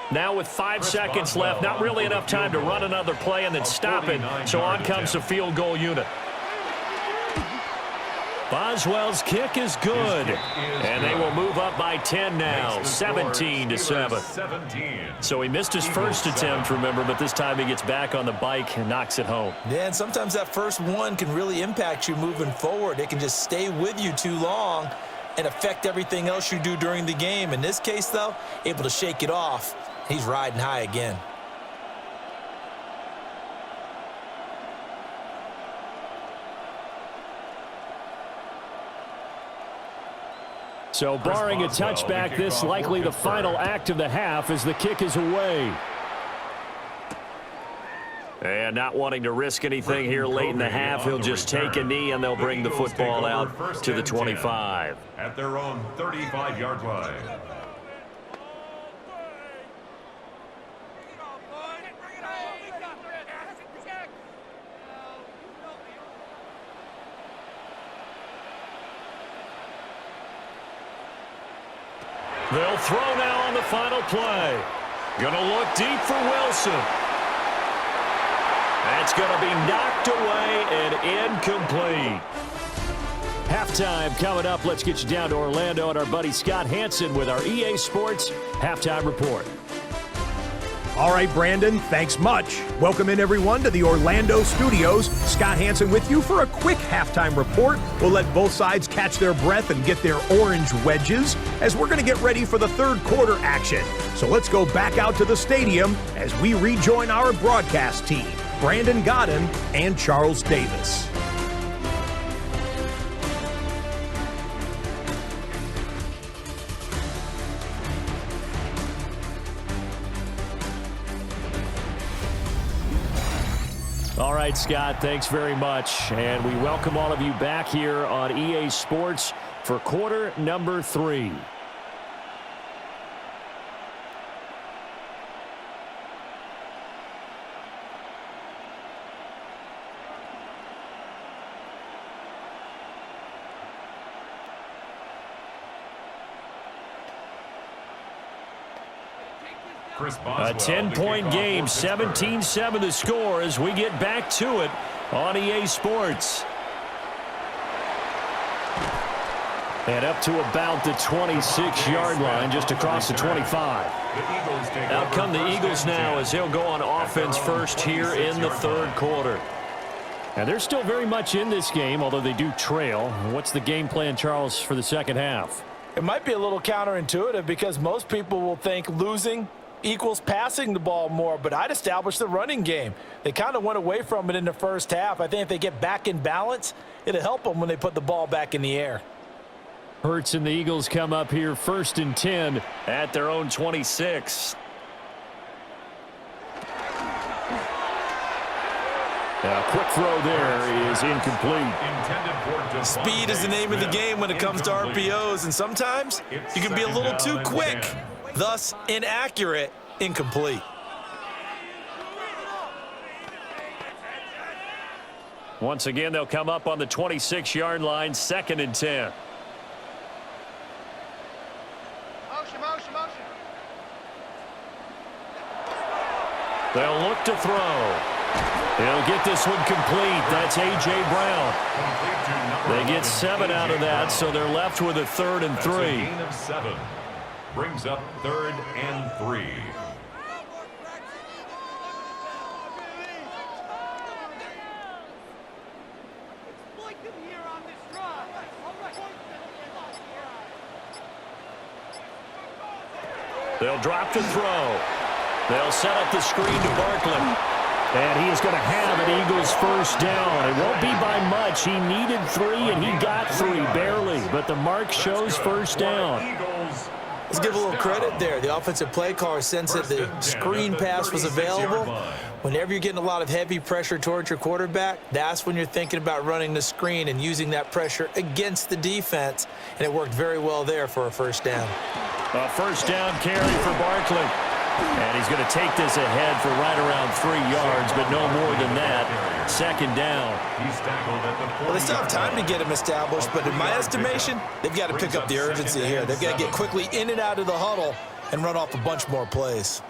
Now with 5 seconds left, not really enough time to run another play and then stop it. So on comes the field goal unit. Boswell's kick is good. And they will move up by 10 now, 17-7. So he missed his first attempt, remember, but this time he gets back on the bike and knocks it home. Yeah, and sometimes that first one can really impact you moving forward. It can just stay with you too long and affect everything else you do during the game. In this case, though, able to shake it off. He's riding high again. So barring a touchback, this likely the final act of the half as the kick is away. And not wanting to risk anything here late in the half, he'll just take a knee and they'll bring the football out to the 25. At their own 35-yard line. They'll throw now on the final play. Gonna look deep for Wilson. That's gonna be knocked away and incomplete. Halftime coming up. Let's get you down to Orlando and our buddy Scott Hansen with our EA Sports Halftime Report. All right, Brandon, thanks much. Welcome in, everyone, to the Orlando studios. Scott Hansen with you for a quick halftime report. We'll let both sides catch their breath and get their orange wedges as we're going to get ready for the third quarter action. So let's go back out to the stadium as we rejoin our broadcast team, Brandon Godden and Charles Davis. All right, Scott, thanks very much. And we welcome all of you back here on EA Sports for quarter number 3. A 10-point game, 17-7 the score as we get back to it on EA Sports. And up to about the 26-yard line, just across the 25. Out come the Eagles now as they'll go on offense first here in the third quarter. And they're still very much in this game, although they do trail. What's the game plan, Charles, for the second half? It might be a little counterintuitive because most people will think losing equals passing the ball more, but I'd establish the running game. They kind of went away from it in the first half. I think if they get back in balance, it'll help them when they put the ball back in the air. Hurts and the Eagles come up here 1st and 10 at their own 26. A quick throw there is incomplete. Speed is the name of the game when it comes to RPOs, and sometimes you can be a little too quick. Thus, inaccurate, incomplete. Once again, they'll come up on the 26-yard line, 2nd and 10. They'll look to throw. They'll get this one complete. That's A.J. Brown. They get 7 out of that, so they're left with a 3rd and 3. That's a gain of 7. Brings up 3rd and 3. They'll drop to throw. They'll set up the screen to Barkley. And he is going to have an Eagles first down. It won't be by much. He needed 3, and he got 3, barely. But the mark shows first down. Let's give a little credit there. The offensive play caller sensed that the screen pass was available. Whenever you're getting a lot of heavy pressure towards your quarterback, that's when you're thinking about running the screen and using that pressure against the defense. And it worked very well there for a first down. A first down carry for Barkley. And he's going to take this ahead for right around 3 yards, but no more than that. 2nd down. Well, they still have time to get him established, but in my estimation, they've got to pick up the urgency here. They've got to get quickly in and out of the huddle and run off a bunch more plays.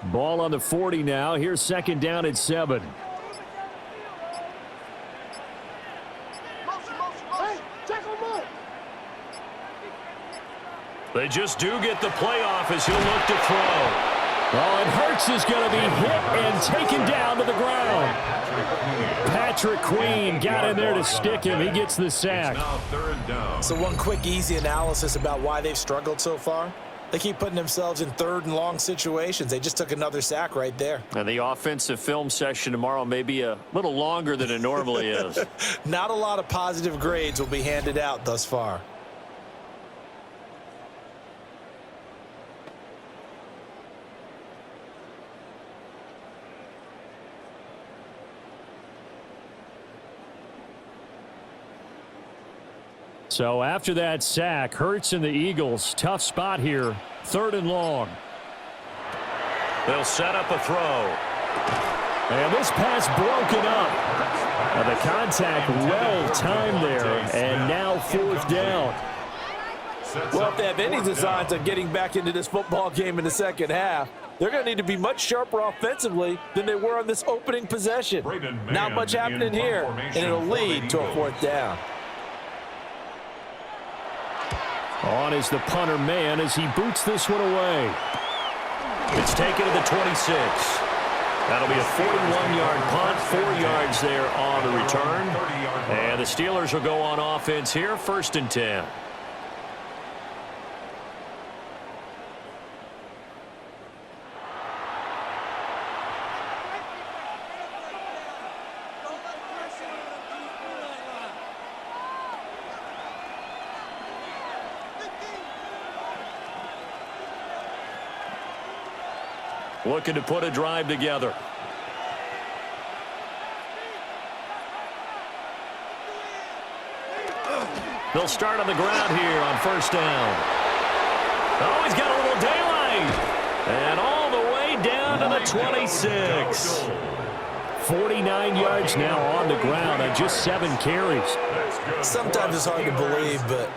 Ball on the 40 now. Here's 2nd down at 7. They just do get the playoff as he'll look to throw. Oh, and Hurts is going to be hit and taken down to the ground. Patrick Queen got in there to stick him. He gets the sack. So one quick, easy analysis about why they've struggled so far. They keep putting themselves in 3rd and long situations. They just took another sack right there. And the offensive film session tomorrow may be a little longer than it normally is. Not a lot of positive grades will be handed out thus far. So after that sack, Hurts and the Eagles, tough spot here, 3rd and long. They'll set up a throw. And this pass broken up. And the contact well timed there, and now 4th down. Well, if they have any designs on getting back into this football game in the second half, they're going to need to be much sharper offensively than they were on this opening possession. Not much happening here, and it'll lead to a 4th down. On is the punter man as he boots this one away. It's taken to the 26. That'll be a 41-yard punt, 4 yards there on the return. And the Steelers will go on offense here, 1st and 10. Looking to put a drive together. They'll start on the ground here on first down. Oh, he's got a little daylight. And all the way down to the 26. 49 yards now on the ground on just 7 carries. Sometimes it's hard to believe, but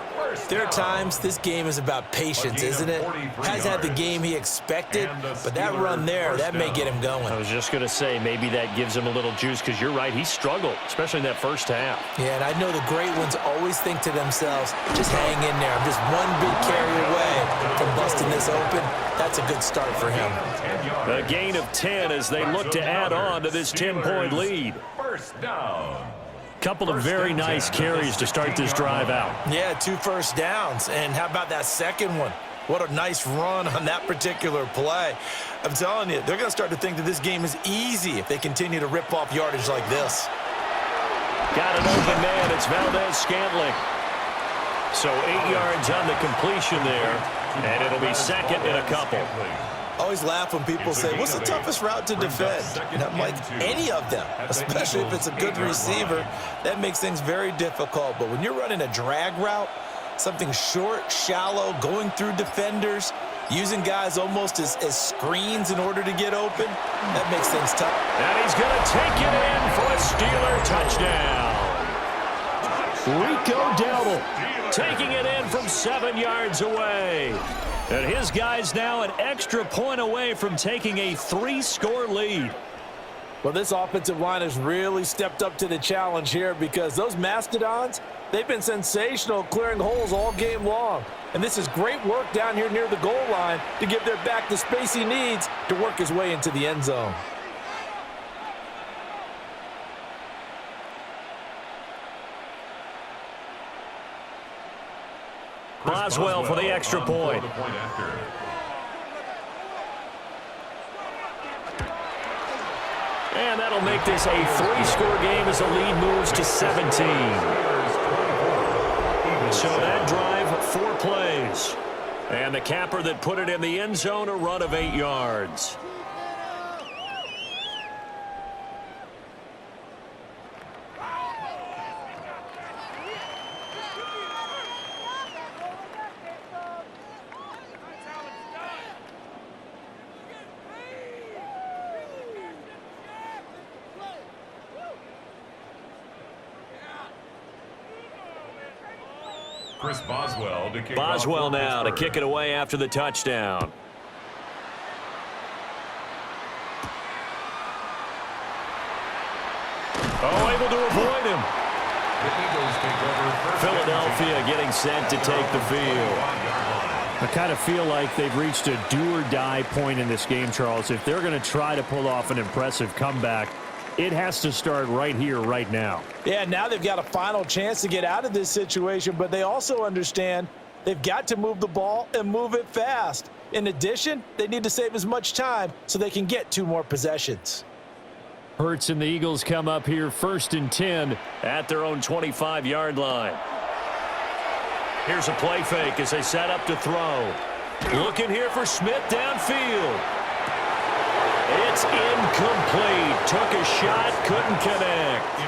there are times this game is about patience, isn't it? Has had the game he expected, but that run there, that may get him going. I was just going to say, maybe that gives him a little juice, because you're right, he struggled, especially in that first half. Yeah, and I know the great ones always think to themselves, just hang in there. I'm just one big carry away from busting this open. That's a good start for him. A gain of 10 as they look to add on to this 10-point lead. First down. Couple of very nice carries to start this drive out. Yeah, 2 first downs. And how about that second one? What a nice run on that particular play. I'm telling you, they're going to start to think that this game is easy if they continue to rip off yardage like this. Got an open man. It's Valdez-Scantling. So 8 yards on the completion there, and it'll be second and a couple. I always laugh when people say, what's the toughest route to defend? And I'm like, any of them, especially if it's a good receiver. That makes things very difficult. But when you're running a drag route, something short, shallow, going through defenders, using guys almost as screens in order to get open, that makes things tough. And he's going to take it in for a Steeler touchdown. Rico Dowdle taking it in from 7 yards away. And his guy's now an extra point away from taking a 3-score lead. Well, this offensive line has really stepped up to the challenge here, because those Mastodons, they've been sensational clearing holes all game long. And this is great work down here near the goal line to give their back the space he needs to work his way into the end zone. Boswell for the extra point. And that'll make this a 3-score game as the lead moves to 17. So that drive, 4 plays. And the capper that put it in the end zone, a run of 8 yards. Boswell now to kick it away after the touchdown. Oh, able to avoid him. Philadelphia getting set to take the field. I kind of feel like they've reached a do-or-die point in this game, Charles. If they're going to try to pull off an impressive comeback, it has to start right here, right now. Yeah, now they've got a final chance to get out of this situation, but they also understand they've got to move the ball and move it fast. In addition, they need to save as much time so they can get 2 more possessions. Hurts and the Eagles come up here 1st and 10 at their own 25-yard line. Here's a play fake as they set up to throw. Looking here for Smith downfield. It's incomplete. Took a shot, couldn't connect.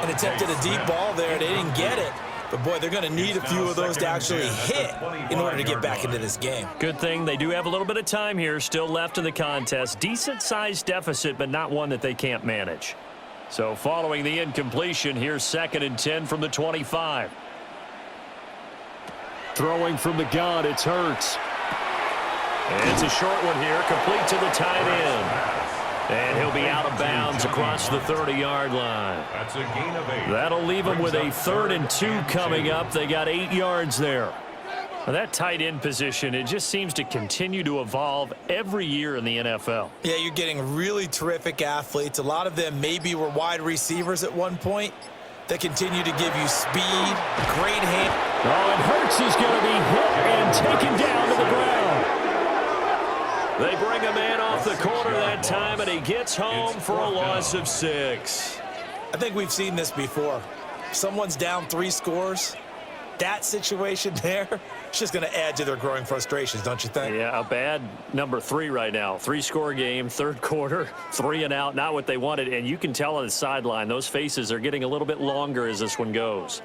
And attempted a deep ball there. They didn't get it. But, boy, they're going to need a few of those to actually hit in order to get back into this game. Good thing they do have a little bit of time here still left in the contest. Decent-sized deficit, but not one that they can't manage. So following the incompletion, here's 2nd and 10 from the 25. Throwing from the gun, it's Hurts. And it's a short one here, complete to the tight end. And he'll be out of bounds across the 30-yard line. That's a gain of 8. That'll leave them with a 3rd and 2 coming up. They got 8 yards there. Now that tight end position, it just seems to continue to evolve every year in the NFL. Yeah, you're getting really terrific athletes. A lot of them maybe were wide receivers at one point. They continue to give you speed, great hand. Oh, and Hurts is going to be hit and taken down to the ground. They bring a man off the corner that time, and he gets home for a loss of 6. I think we've seen this before. If someone's down 3 scores, that situation there, it's just going to add to their growing frustrations, don't you think? Yeah, a bad number 3 right now. 3-score game, 3rd quarter, 3 and out, not what they wanted. And you can tell on the sideline, those faces are getting a little bit longer as this one goes.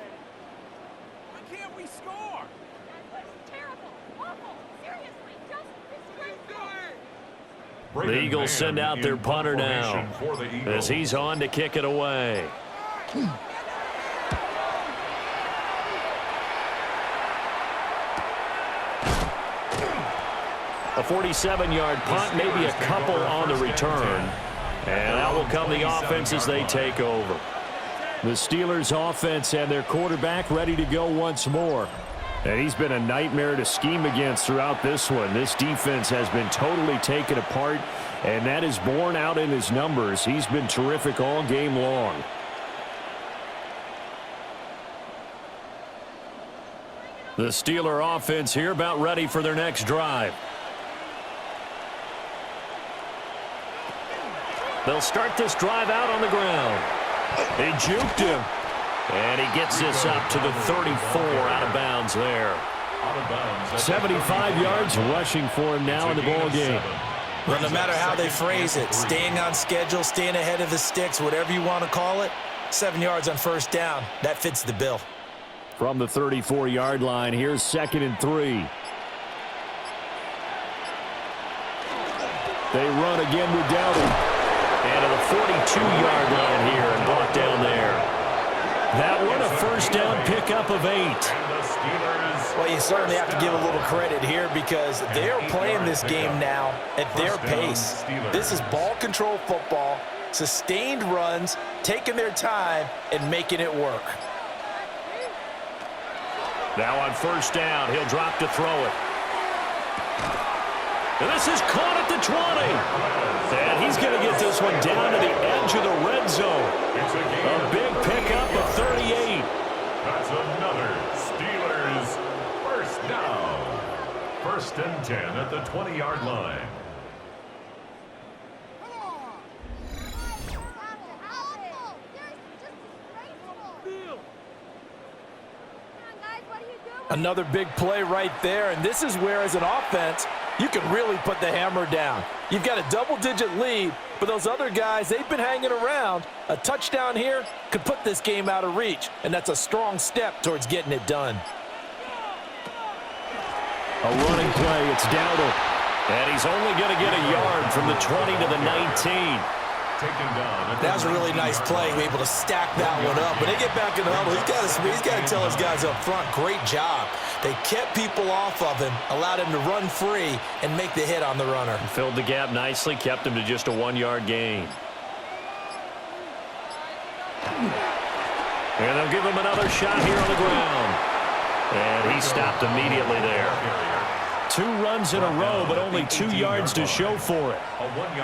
The Eagles send out their punter now as he's on to kick it away. A 47-yard punt, maybe a couple on the return. And out will come the offense as they take over. The Steelers offense and their quarterback ready to go once more. And he's been a nightmare to scheme against throughout this one. This defense has been totally taken apart, and that is borne out in his numbers. He's been terrific all game long. The Steeler offense here about ready for their next drive. They'll start this drive out on the ground. They juked him. And he gets this up to the 34 out of bounds there. 75 yards rushing for him now in the ball game. Well, no matter how they phrase it, staying on schedule, staying ahead of the sticks, whatever you want to call it, 7 yards on first down, that fits the bill. From the 34-yard line, here's 2nd and 3. They run again with Dowdle. And to the 42-yard line here and brought down there. That one a first down pickup of 8. Well, you certainly have to give a little credit here because they're playing this game now at their pace. This is ball control football, sustained runs, taking their time, and making it work. Now on first down, he'll drop to throw it. And this is caught at the 20. And he's going to get this one down to the edge of the red zone. A big pickup of 38. That's another Steelers first down. 1st and 10 at the 20-yard line. Another big play right there, and this is where, as an offense, you can really put the hammer down. You've got a double-digit lead, but those other guys, they've been hanging around. A touchdown here could put this game out of reach, and that's a strong step towards getting it done. A running play, it's Dowdle. And he's only going to get a yard from the 20 to the 19. That was a really nice play, able to stack that one up. When they get back in the huddle, he's got to tell his guys up front, great job. They kept people off of him, allowed him to run free, and make the hit on the runner. Filled the gap nicely, kept him to just a 1-yard gain. And they'll give him another shot here on the ground. And he stopped immediately there. 2 runs in a row, but only 2 yards to show for it.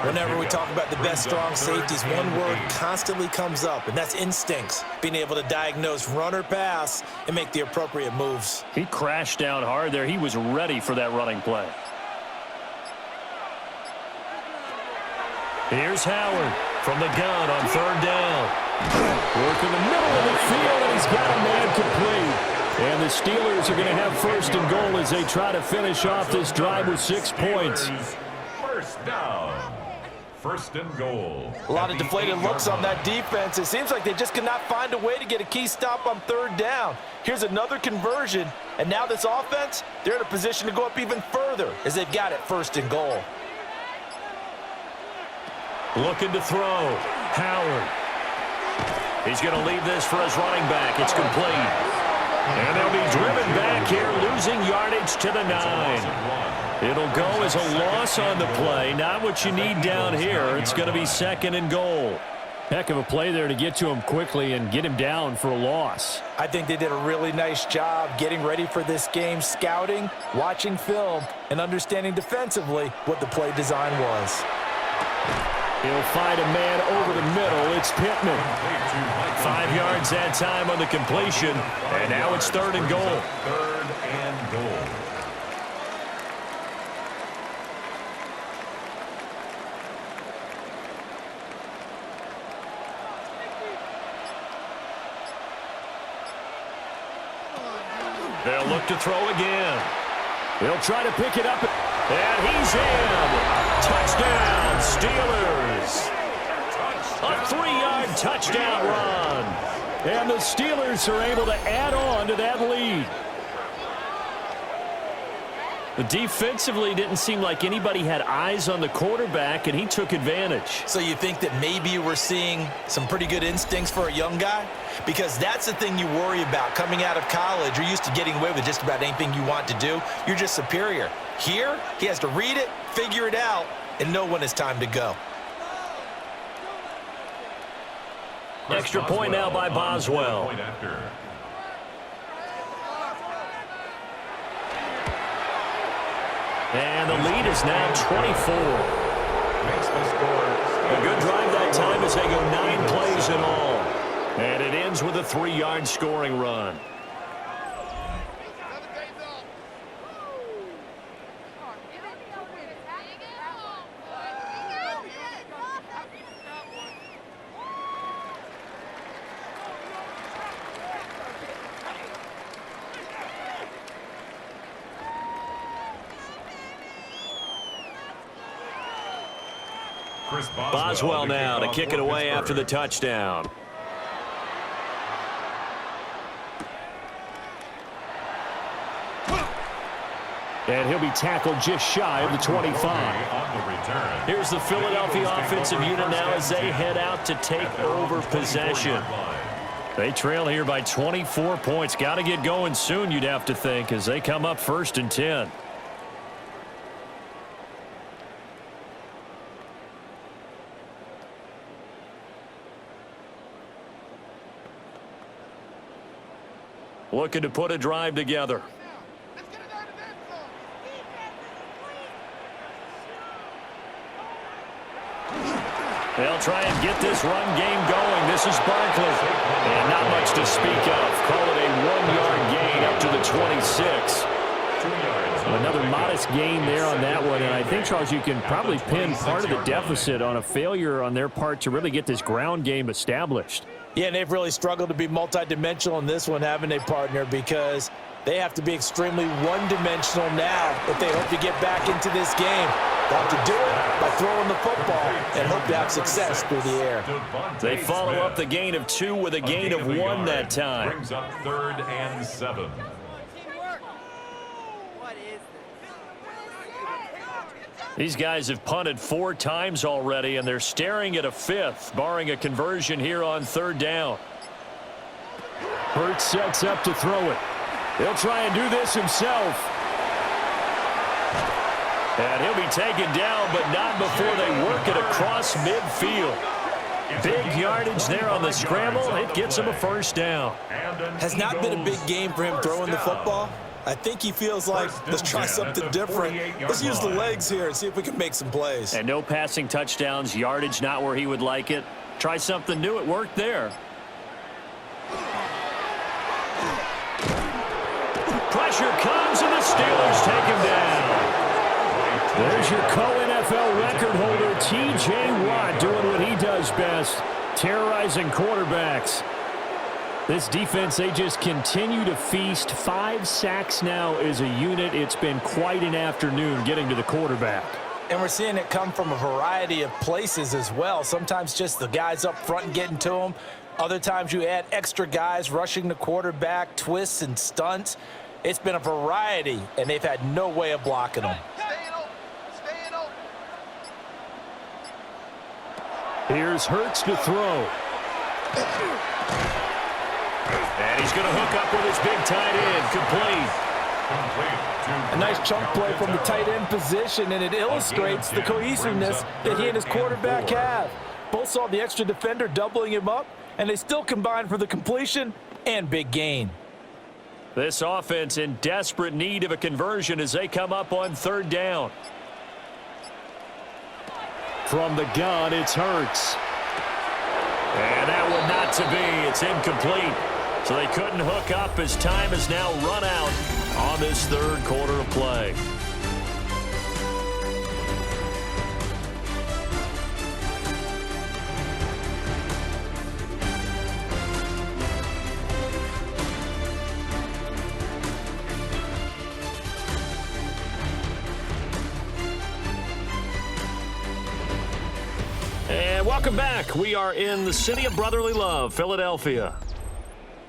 Whenever we talk about the best strong safeties, one word constantly comes up, and that's instincts. Being able to diagnose run or pass and make the appropriate moves. He crashed down hard there. He was ready for that running play. Here's Howard from the gun on 3rd down. Work in the middle of the field, and he's got a man complete. And the Steelers are going to have 1st and goal as they try to finish off this drive with 6 points. First down. 1st and goal. A lot of deflated looks on that defense. It seems like they just cannot find a way to get a key stop on 3rd down. Here's another conversion, and now this offense, they're in a position to go up even further as they've got it 1st and goal. Looking to throw. Howard. He's going to leave this for his running back. It's complete. And they'll be driven back here, losing yardage to the 9. It'll go as a loss on the play. Not what you need down here. It's going to be 2nd and goal. Heck of a play there to get to him quickly and get him down for a loss. I think they did a really nice job getting ready for this game, scouting, watching film, and understanding defensively what the play design was. He'll find a man over the middle. It's Pittman. 5 yards that time on the completion. And now it's 3rd and goal. 3rd and goal. They'll look to throw again. He'll try to pick it up. And he's in. Touchdown, Steelers. A 3-yard touchdown run. And the Steelers are able to add on to that lead. Defensively, didn't seem like anybody had eyes on the quarterback, and he took advantage. So you think that maybe we're seeing some pretty good instincts for a young guy? Because that's the thing you worry about coming out of college. You're used to getting away with just about anything you want to do. You're just superior. Here, he has to read it, figure it out, and know when it's time to go. Extra point now by Boswell. And the lead is now 24. A good drive that time as they go 9 plays in all. And it ends with a 3-yard scoring run. Boswell now to kick it away after the touchdown. And he'll be tackled just shy of the 25. Here's the Philadelphia offensive unit now as they head out to take over possession. They trail here by 24 points. Got to get going soon, you'd have to think, as they come up 1st and 10. Looking to put a drive together. They'll try and get this run game going. This is Barkley. And not much to speak of. Call it a 1-yard gain up to the 26. Another modest gain there on that one. And I think, Charles, you can probably pin part of the deficit on a failure on their part to really get this ground game established. Yeah, and they've really struggled to be multidimensional in this one, having a partner, because they have to be extremely one-dimensional now if they hope to get back into this game. They'll have to do it by throwing the football and hope to have success through the air. They follow up the gain of 2 with a gain of 1 that time. Brings up 3rd and 7. These guys have punted 4 times already, and they're staring at a 5th, barring a conversion here on 3rd down. Hurts sets up to throw it. He'll try and do this himself. And he'll be taken down, but not before they work it across midfield. Big yardage there on the scramble. It gets him a 1st down. Has not been a big game for him throwing the football. I think he feels like, let's try something different. Let's use the legs here and see if we can make some plays. And no passing touchdowns, yardage not where he would like it. Try something new. It worked there. Pressure comes, and the Steelers take him down. There's your co-NFL record holder, T.J. Watt, doing what he does best, terrorizing quarterbacks. This defense, they just continue to feast. 5 sacks now as a unit. It's been quite an afternoon getting to the quarterback. And we're seeing it come from a variety of places as well. Sometimes just the guys up front and getting to them. Other times you add extra guys rushing the quarterback, twists and stunts. It's been a variety, and they've had no way of blocking them. Here's Hurts to throw. And he's going to hook up with his big tight end. Complete. A nice chunk play from the tight end position, and it illustrates the cohesiveness that he and his quarterback have. Both saw the extra defender doubling him up, and they still combined for the completion and big gain. This offense in desperate need of a conversion as they come up on 3rd down. From the gun, it's Hurts. And that one not to be. It's incomplete. So they couldn't hook up as time has now run out on this 3rd quarter of play. And welcome back. We are in the city of brotherly love, Philadelphia.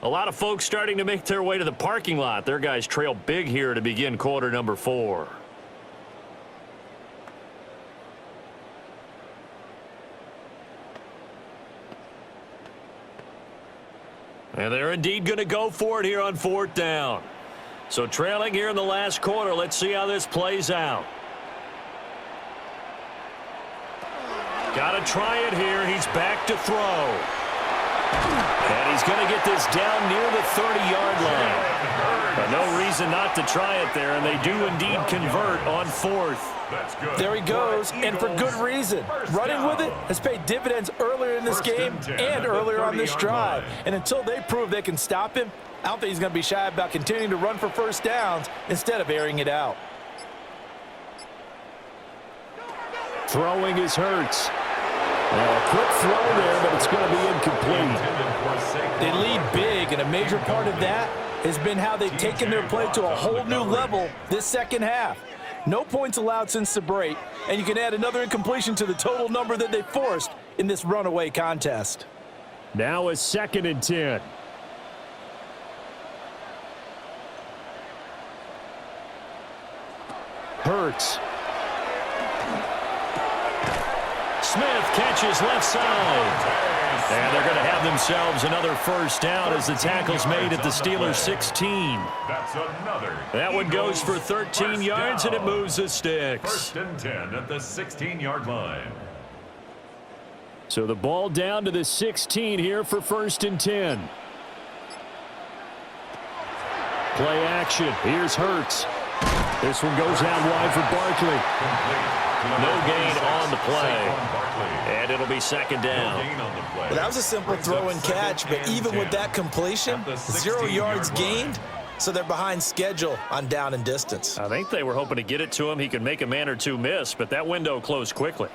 A lot of folks starting to make their way to the parking lot. Their guys trail big here to begin quarter number 4. And they're indeed going to go for it here on 4th down. So trailing here in the last quarter. Let's see how this plays out. Got to try it here. He's back to throw. And he's going to get this down near the 30-yard line. But no reason not to try it there, and they do indeed convert on 4th. There he goes, and for good reason. Running with it has paid dividends earlier in this game and earlier on this drive. And until they prove they can stop him, I don't think he's going to be shy about continuing to run for first downs instead of airing it out. Throwing is Hurts. A quick throw there, but it's going to be incomplete. They lead big, and a major part of that has been how they've taken their play to a whole new level this second half. No points allowed since the break, and you can add another incompletion to the total number that they forced in this runaway contest. Now a 2nd and 10. Hurts. Smith catches left side. And they're going to have themselves another first down as the tackle's made at the Steelers' 16. That one goes for 13 yards, and it moves the sticks. 1st and 10 at the 16-yard line. So the ball down to the 16 here for 1st and 10. Play action. Here's Hurts. This one goes out wide for Barkley. No gain on the play. And it'll be 2nd down. Well, that was a simple throw and catch, but even with that completion, 0 yards gained, so they're behind schedule on down and distance. I think they were hoping to get it to him. He could make a man or two miss, but that window closed quickly.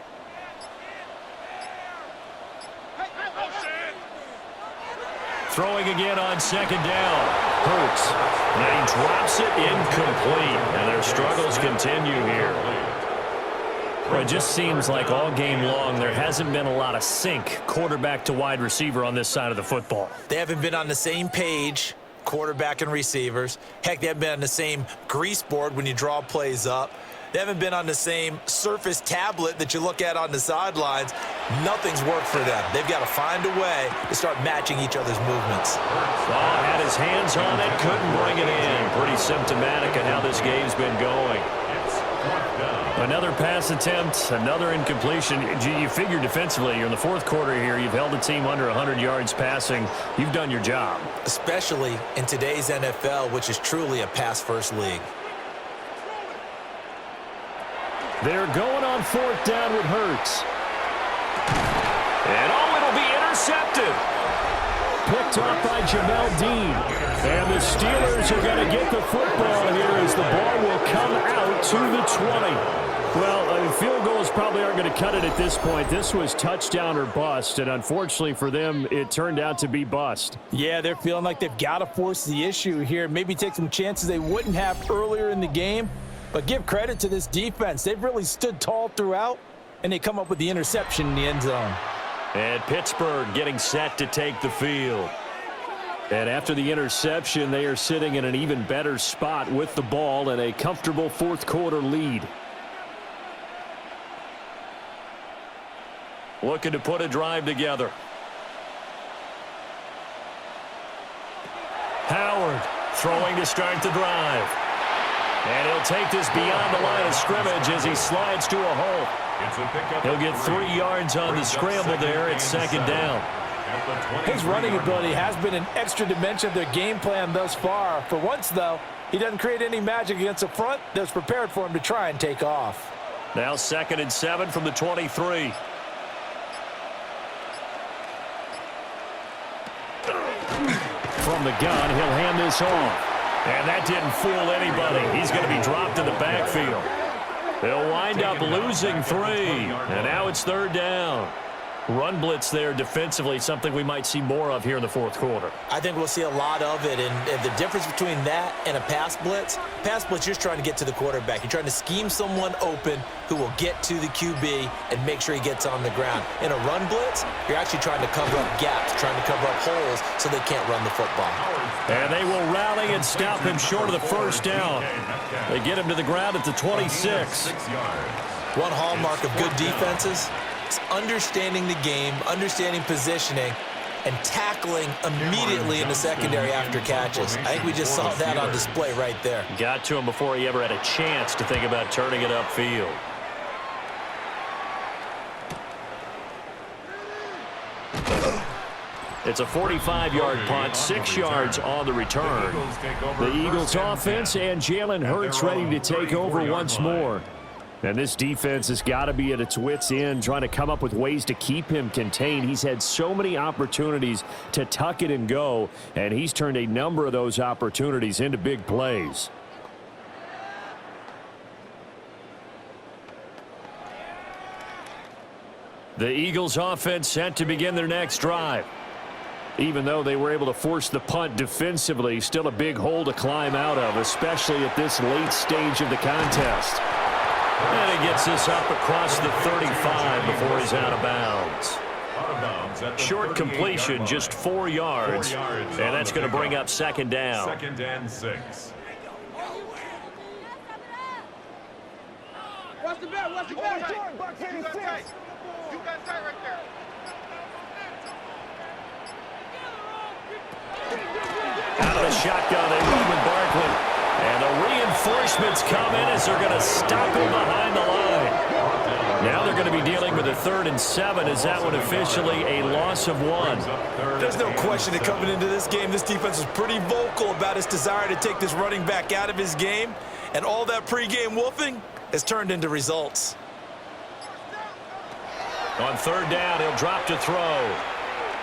Throwing again on 2nd down. Hurts. And he drops it incomplete. And their struggles continue here. Well, it just seems like all game long there hasn't been a lot of sync quarterback to wide receiver on this side of the football. They haven't been on the same page, quarterback and receivers. Heck, they haven't been on the same grease board when you draw plays up. They haven't been on the same Surface tablet that you look at on the sidelines. Nothing's worked for them. They've got to find a way to start matching each other's movements. Oh, had his hands on it, couldn't bring it in. Pretty symptomatic of how this game's been going. Another pass attempt, another incompletion. You figure defensively, you're in the 4th quarter here. You've held the team under 100 yards passing. You've done your job. Especially in today's NFL, which is truly a pass-first league. They're going on 4th down with Hurts. And it'll be intercepted. Picked off by Jamel Dean. And the Steelers are going to get the football here as the ball will come out to the 20. Well, field goals probably aren't going to cut it at this point. This was touchdown or bust, and unfortunately for them, it turned out to be bust. Yeah, they're feeling like they've got to force the issue here. Maybe take some chances they wouldn't have earlier in the game. But give credit to this defense. They've really stood tall throughout, and they come up with the interception in the end zone. And Pittsburgh getting set to take the field. And after the interception, they are sitting in an even better spot with the ball and a comfortable 4th quarter lead. Looking to put a drive together. Howard throwing to start the drive. And he'll take this beyond the line of scrimmage as he slides to a hole. He'll get 3 yards on the scramble there at 2nd down. His running ability has been an extra dimension of their game plan thus far. For once, though, he doesn't create any magic against the front that's prepared for him to try and take off. Now 2nd and 7 from the 23. From the gun, he'll hand this off. And that didn't fool anybody. He's going to be dropped in the backfield. They'll wind up losing 3. And now it's 3rd down. Run blitz there defensively, something we might see more of here in the fourth quarter. I think we'll see a lot of it, and the difference between that and a pass blitz, you're just trying to get to the quarterback. You're trying to scheme someone open who will get to the QB and make sure he gets on the ground. In a run blitz, you're actually trying to cover up gaps, trying to cover up holes so they can't run the football. And they will rally and stop him short of the first down. They get him to the ground at the 26. One hallmark of good defenses is understanding the game, understanding positioning, and tackling immediately in the secondary after catches. I think we just saw that on display right there. Got to him before he ever had a chance to think about turning it upfield. It's a 45-yard punt, 6 yards on the return. The Eagles offense and Jalen Hurts ready to take over once more. And this defense has got to be at its wits' end, trying to come up with ways to keep him contained. He's had so many opportunities to tuck it and go, and he's turned a number of those opportunities into big plays. The Eagles offense set to begin their next drive. Even though they were able to force the punt defensively, still a big hole to climb out of, especially at this late stage of the contest. And he gets this up across the 35 before he's out of bounds. Short completion, just 4 yards, and that's going to bring up second down. 2nd and 6. Watch the back, watch the back. You got tight. You got tight right there. Out of the shotgun, they lead with Barkley. And the reinforcements come in as they're going to stop him behind the line. Now they're going to be dealing with a 3rd and 7. Is that one officially a loss of 1? There's no question that coming into this game, this defense was pretty vocal about its desire to take this running back out of his game. And all that pregame wolfing has turned into results. On 3rd down, he'll drop to throw.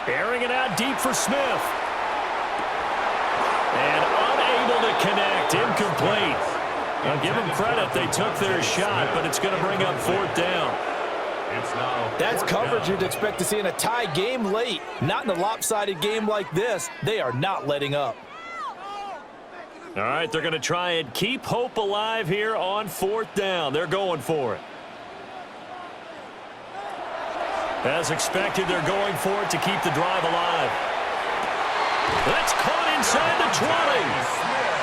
Airing it out deep for Smith. And unable to connect, incomplete. Now give them credit, they took their shot, but it's going to bring up 4th down. That's coverage you'd expect to see in a tie game late. Not in a lopsided game like this. They are not letting up. All right, they're going to try and keep hope alive here on 4th down. They're going for it. As expected, they're going for it to keep the drive alive. That's caught inside the 20.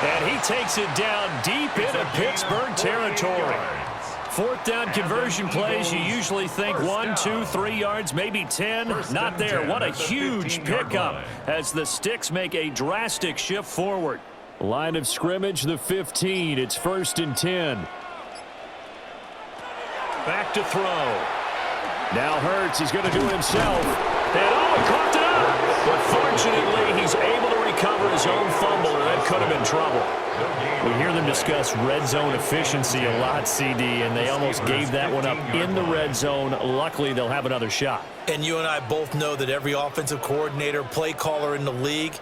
And he takes it down deep into Pittsburgh territory. 4th down conversion plays, you usually think 1, 2, 3 yards, maybe 10. Not there. What a huge pickup as the Sticks make a drastic shift forward. Line of scrimmage, the 15. It's 1st and 10. Back to throw. Now Hurts, he's going to do it himself. And he caught it up. But fortunately, he's able to recover his own fumble, or that could have been trouble. We hear them discuss red zone efficiency a lot, CD, and they almost gave that one up in the red zone. Luckily, they'll have another shot. And you and I both know that every offensive coordinator, play caller in the league,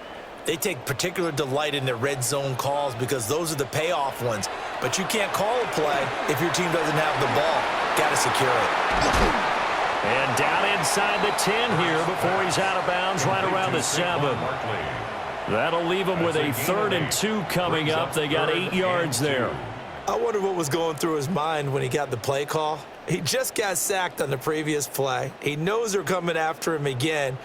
they take particular delight in their red zone calls because those are the payoff ones. But you can't call a play if your team doesn't have the ball. Got to secure it. And down inside the 10 here before he's out of bounds, right around the 7. That'll leave him with a 3rd and 2 coming up. They got 8 yards there. I wonder what was going through his mind when he got the play call. He just got sacked on the previous play. He knows they're coming after him again.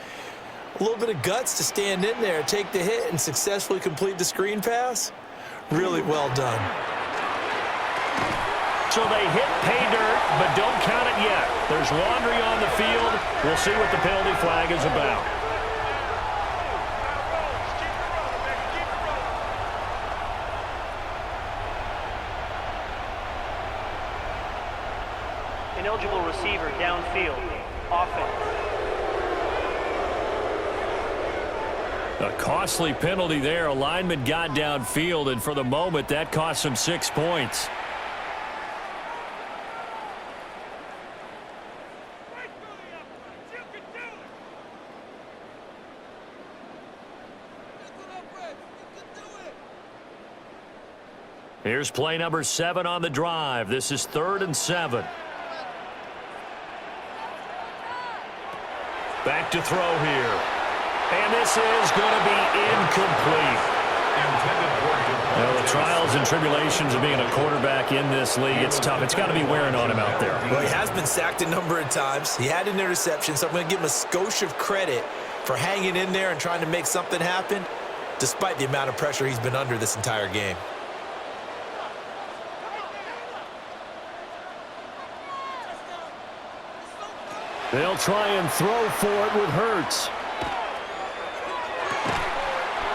A little bit of guts to stand in there, take the hit, and successfully complete the screen pass. Really well done. So they hit pay dirt, but don't count it yet. There's laundry on the field. We'll see what the penalty flag is about. Ineligible receiver downfield. Offense. A costly penalty there. A lineman got downfield, and for the moment, that cost him 6 points. Here's play number 7 on the drive. This is 3rd and 7. Back to throw here. And this is going to be incomplete. Well, the trials and tribulations of being a quarterback in this league, it's tough. It's got to be wearing on him out there. Well, he has been sacked a number of times. He had an interception, so I'm going to give him a skosh of credit for hanging in there and trying to make something happen, despite the amount of pressure he's been under this entire game. They'll try and throw for it with Hurts.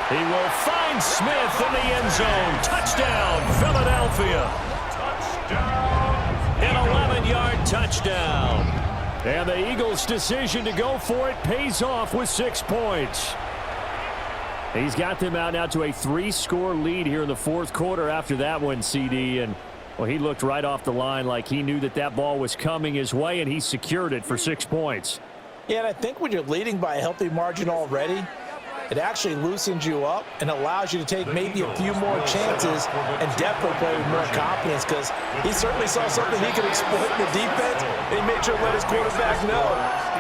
He will find Smith in the end zone. Touchdown, Philadelphia. Touchdown. An 11-yard touchdown. And the Eagles' decision to go for it pays off with 6 points. He's got them out now to a 3-score lead here in the fourth quarter after that one, CD. And, well, he looked right off the line like he knew that that ball was coming his way, and he secured it for 6 points. Yeah, and I think when you're leading by a healthy margin already, it actually loosens you up and allows you to take maybe a few more chances and definitely play with more confidence, because he certainly saw something he could exploit in the defense, and he made sure to let his quarterback know,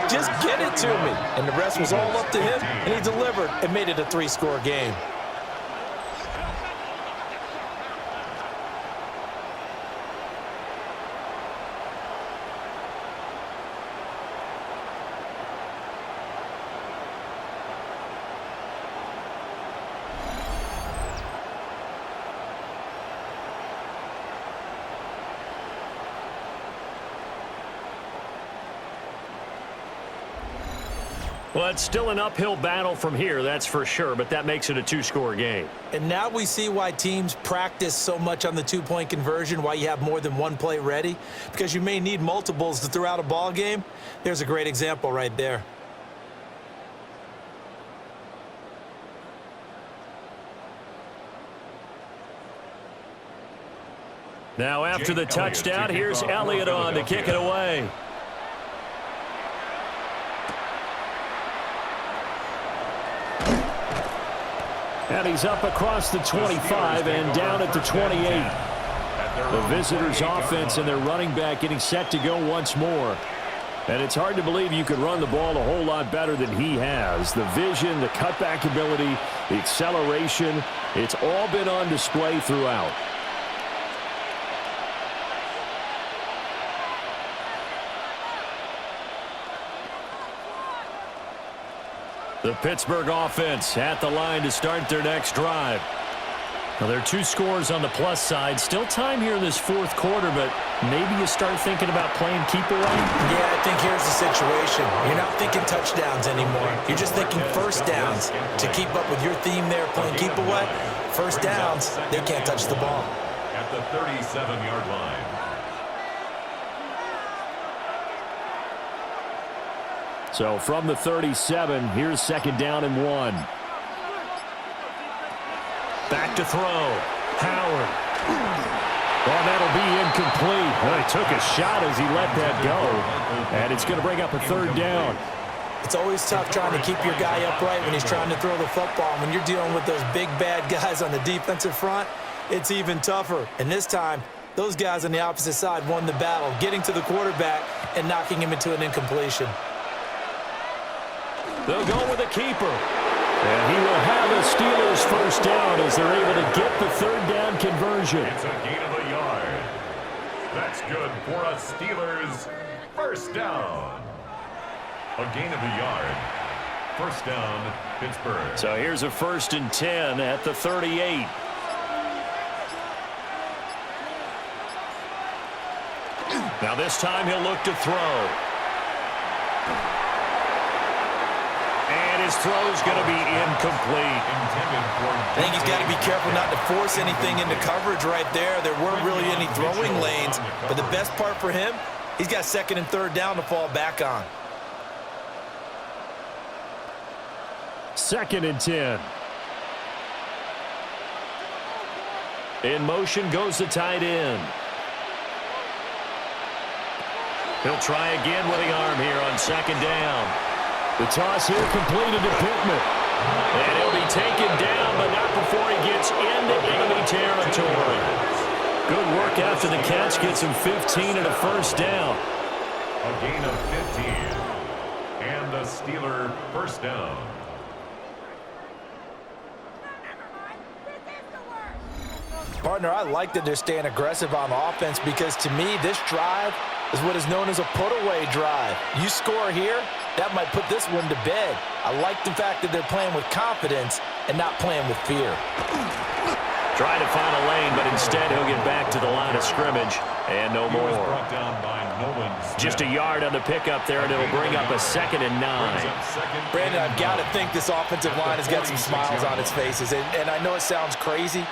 just get it to me. And the rest was all up to him, and he delivered and made it a 3-score game. Well, it's still an uphill battle from here, that's for sure, but that makes it a 2-score game. And now we see why teams practice so much on the 2-point conversion, why you have more than one play ready, because you may need multiples to throw out a ball game. There's a great example right there. Now after the touchdown, here's Elliott on to kick it away. And he's up across the 25 and down at the 28. The visitors' offense and their running back getting set to go once more. And it's hard to believe you could run the ball a whole lot better than he has. The vision, the cutback ability, the acceleration, it's all been on display throughout. The Pittsburgh offense at the line to start their next drive. Now, there are 2 scores on the plus side. Still time here in this fourth quarter, but maybe you start thinking about playing keep away? Yeah, I think here's the situation. You're not thinking touchdowns anymore. You're just thinking first downs. To keep up with your theme there, playing keep away, first downs, they can't touch the ball. At the 37-yard line. So from the 37, here's 2nd down and 1. Back to throw. Howard. Well, that'll be incomplete. Well, he took a shot as he let that go. And it's going to bring up a 3rd down. It's always tough trying to keep your guy upright when he's trying to throw the football. When you're dealing with those big, bad guys on the defensive front, it's even tougher. And this time, those guys on the opposite side won the battle, getting to the quarterback and knocking him into an incompletion. They'll go with a keeper. And he will have a Steelers first down as they're able to get the 3rd down conversion. It's a gain of a yard. That's good for a Steelers first down. A gain of a yard. First down, Pittsburgh. So here's a 1st and 10 at the 38. Now this time he'll look to throw. His throw's going to be incomplete. I think he's got to be careful not to force anything into coverage right there. There weren't really any throwing lanes, but the best part for him, he's got 2nd and 3rd down to fall back on. 2nd and 10. In motion goes the tight end. He'll try again with the arm here on 2nd down. The toss here completed to Pittman. And he'll be taken down, but not before he gets into enemy territory. Good work after the catch. Gets him 15 and a first down. A gain of 15. And a a Steeler first down. Partner, I like that they're staying aggressive on offense because, to me, this drive is what is known as a put-away drive. You score here, that might put this one to bed. I like the fact that they're playing with confidence and not playing with fear. Trying to find a lane, but instead he'll get back to the line of scrimmage and no more. Just a yard on the pickup there, and it'll bring up a 2nd and 9. Brandon, I've got to think this offensive line has got some smiles on its faces, and I know it sounds crazy,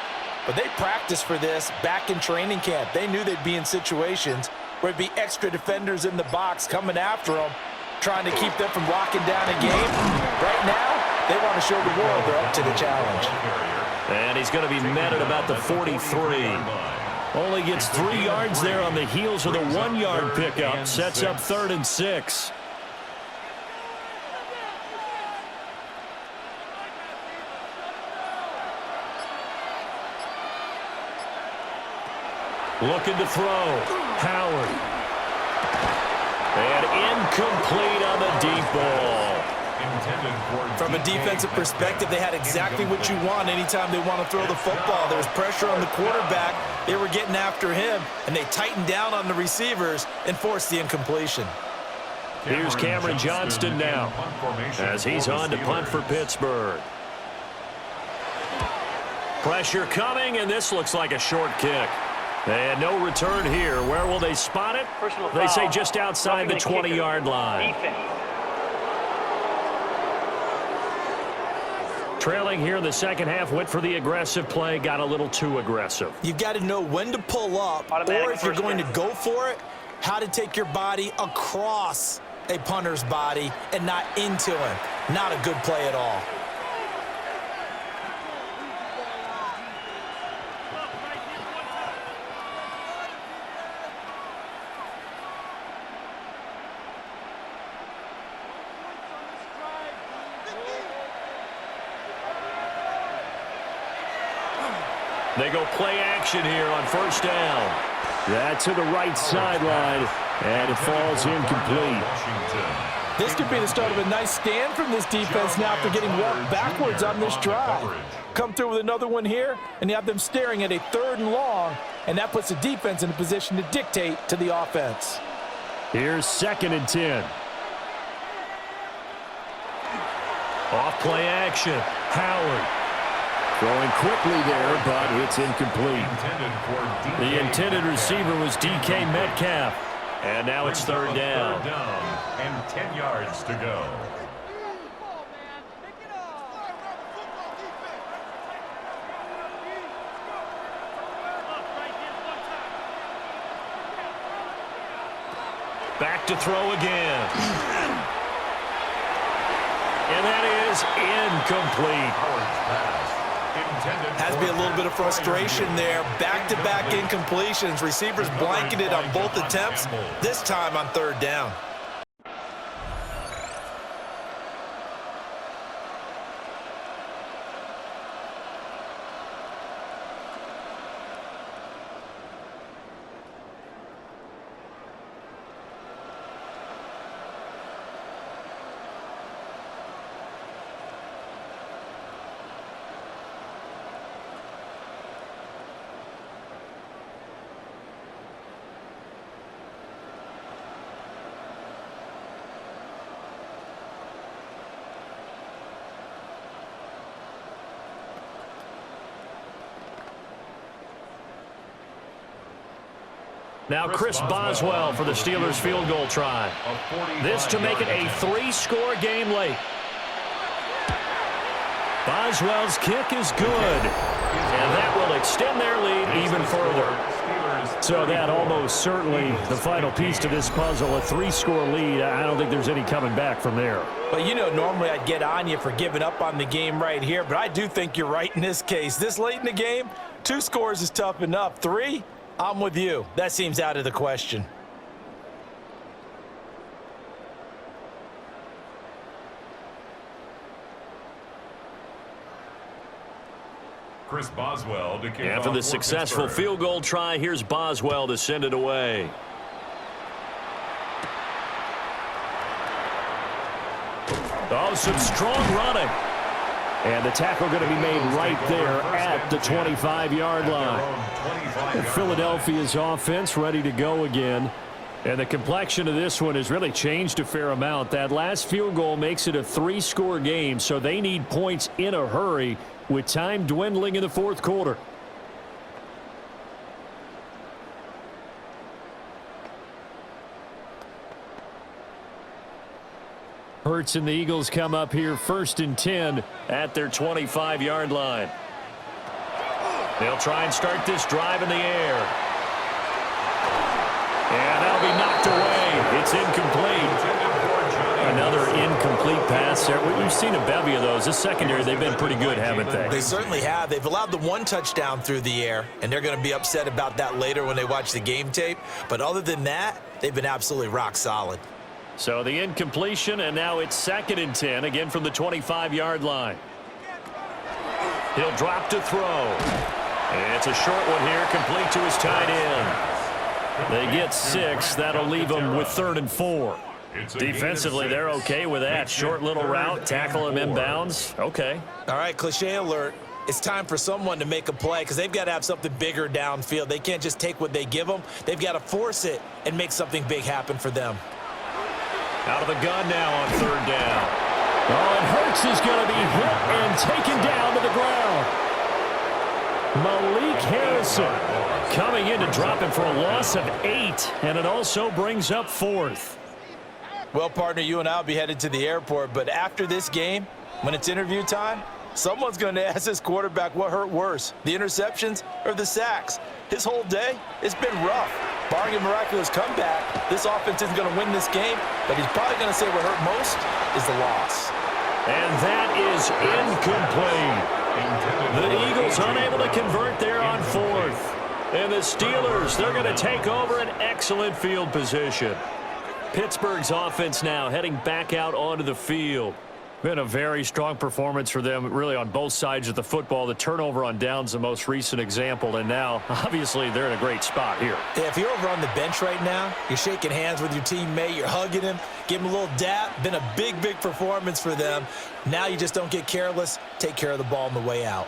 but they practiced for this back in training camp. They knew they'd be in situations where it'd be extra defenders in the box coming after them, trying to keep them from locking down a game. Right now, they want to show the world they're up to the challenge. And he's going to be met at about the 43. Only gets 3 yards there on the heels of the 1-yard pickup. Sets up 3rd and 6. Looking to throw. Howard. And incomplete on the deep ball. From a defensive perspective, they had exactly what you want anytime they want to throw the football. There was pressure on the quarterback. They were getting after him, and they tightened down on the receivers and forced the incompletion. Here's Cameron Johnston now as he's on to punt for Pittsburgh. Pressure coming, and this looks like a short kick. And no return here. Where will they spot it? They say just outside the 20-yard line. Trailing here in the second half, went for the aggressive play, got a little too aggressive. You've got to know when to pull up, or if you're going to go for it, how to take your body across a punter's body and not into him. Not a good play at all. They go play action here on 1st down. That's to the right sideline, and it falls incomplete. This could be the start of a nice stand from this defense now after getting walked backwards on this drive. Come through with another one here, and you have them staring at a 3rd and long, and that puts the defense in a position to dictate to the offense. Here's 2nd and 10. Off play action. Howard. Throwing quickly there, but it's incomplete. The intended receiver was DK Metcalf. And now it's 3rd down. And 10 yards to go. Back to throw again. And that is incomplete. Has to be a little bit of frustration there. Back-to-back incompletions. Receivers blanketed on both attempts, this time on 3rd down. Now Chris Boswell for the Steelers field goal try. This to make it a 3-score game late. Boswell's kick is good. And that will extend their lead even further. So that almost certainly the final piece to this puzzle, a 3-score lead. I don't think there's any coming back from there. Well, you know, normally I'd get on you for giving up on the game right here, but I do think you're right in this case. This late in the game, 2 scores is tough enough. 3, I'm with you. That seems out of the question. Chris Boswell to kick After the successful field goal try, here's Boswell to send it away. Oh, some strong running. And the tackle going to be made right there at the 25-yard line. Philadelphia's offense ready to go again. And the complexion of this one has really changed a fair amount. That last field goal makes it a 3-score game, so they need points in a hurry with time dwindling in the fourth quarter. Hurts and the Eagles come up here 1st and 10 at their 25-yard line. They'll try and start this drive in the air. And that'll be knocked away. It's incomplete. Another incomplete pass there. We've seen a bevy of those. This secondary, they've been pretty good, haven't they? They certainly have. They've allowed the 1 touchdown through the air, and they're going to be upset about that later when they watch the game tape. But other than that, they've been absolutely rock solid. So the incompletion, and now it's 2nd and 10, again from the 25-yard line. He'll drop to throw. And it's a short one here, complete to his tight end. They get 6. That'll leave them with 3rd and 4. Defensively, they're okay with that. Short little route, tackle him inbounds. Okay. All right, cliche alert. It's time for someone to make a play because they've got to have something bigger downfield. They can't just take what they give them. They've got to force it and make something big happen for them. Out of the gun now on 3rd down. Oh, and Hurts is going to be hit and taken down to the ground. Malik Harrison coming in to drop him for a loss of 8, and it also brings up 4th. Well, partner, you and I will be headed to the airport, but after this game, when it's interview time, someone's going to ask this quarterback what hurt worse, the interceptions or the sacks. His whole day, it's been rough. Barring a miraculous comeback, this offense isn't going to win this game, but he's probably going to say what hurt most is the loss. And that is incomplete. The Eagles unable to convert there on 4th. And the Steelers, they're going to take over an excellent field position. Pittsburgh's offense now heading back out onto the field. Been a very strong performance for them, really, on both sides of the football. The turnover on downs, the most recent example, and now, obviously, they're in a great spot here. Yeah, if you're over on the bench right now, you're shaking hands with your teammate, you're hugging him, give him a little dap. Been a big, big performance for them. Now you just don't get careless. Take care of the ball on the way out.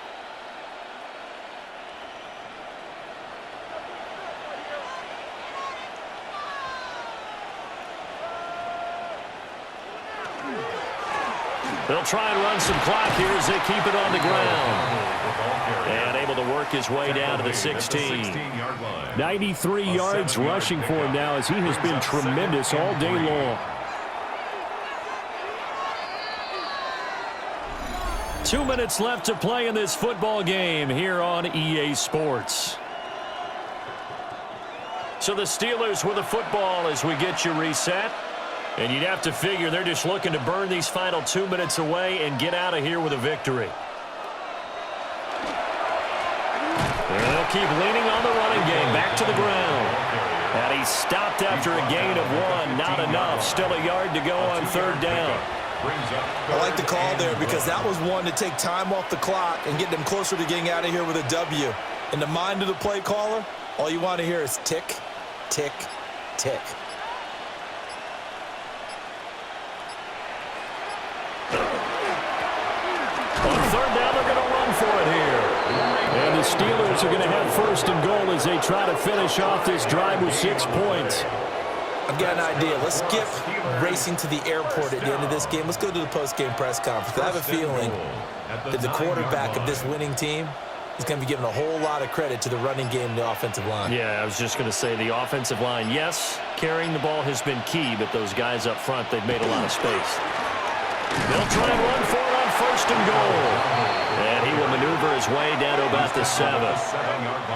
They'll try and run some clock here as they keep it on the ground. And able to work his way down to the 16. 93 yards rushing for him now as he has been tremendous all day long. 2 minutes left to play in this football game here on EA Sports. So the Steelers with the football as we get you reset. And you'd have to figure they're just looking to burn these final 2 minutes away and get out of here with a victory. And they'll keep leaning on the running game. Back to the ground. And he stopped after a gain of 1. Not enough. Still a yard to go on 3rd down. I like the call there because that was one to take time off the clock and get them closer to getting out of here with a W. In the mind of the play caller, all you want to hear is tick, tick, tick. On 3rd down, they're going to run for it here. And the Steelers are going to have 1st and goal as they try to finish off this drive with 6 points. I've got an idea. Let's skip racing to the airport at the end of this game. Let's go to the post-game press conference. I have a feeling that the quarterback of this winning team is going to be giving a whole lot of credit to the running game and the offensive line. Yeah, I was just going to say the offensive line, yes, carrying the ball has been key, but those guys up front, they've made a lot of space. They'll try and run for it on 1st and goal. And he will maneuver his way down to about the 7.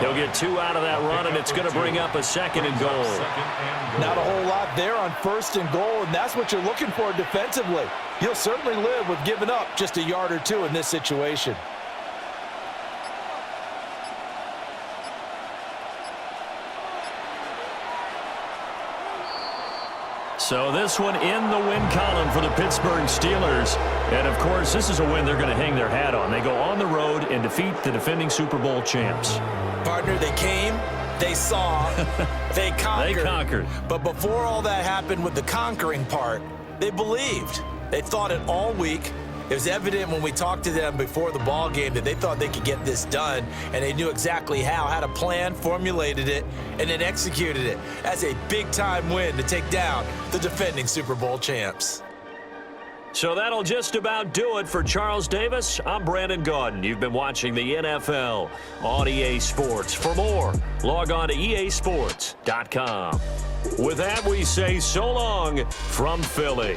He'll get 2 out of that run, and it's going to bring up a 2nd and goal. Not a whole lot there on 1st and goal, and that's what you're looking for defensively. You'll certainly live with giving up just a yard or 2 in this situation. So this one in the win column for the Pittsburgh Steelers. And, of course, this is a win they're going to hang their hat on. They go on the road and defeat the defending Super Bowl champs. Partner, they came, they saw, they conquered. They conquered. But before all that happened with the conquering part, they believed. They thought it all week. It was evident when we talked to them before the ball game that they thought they could get this done, and they knew exactly how, had a plan, formulated it, and then executed it. That's a big-time win to take down the defending Super Bowl champs. So that'll just about do it for Charles Davis. I'm Brandon Gaudin. You've been watching the NFL on EA Sports. For more, log on to easports.com. With that, we say so long from Philly.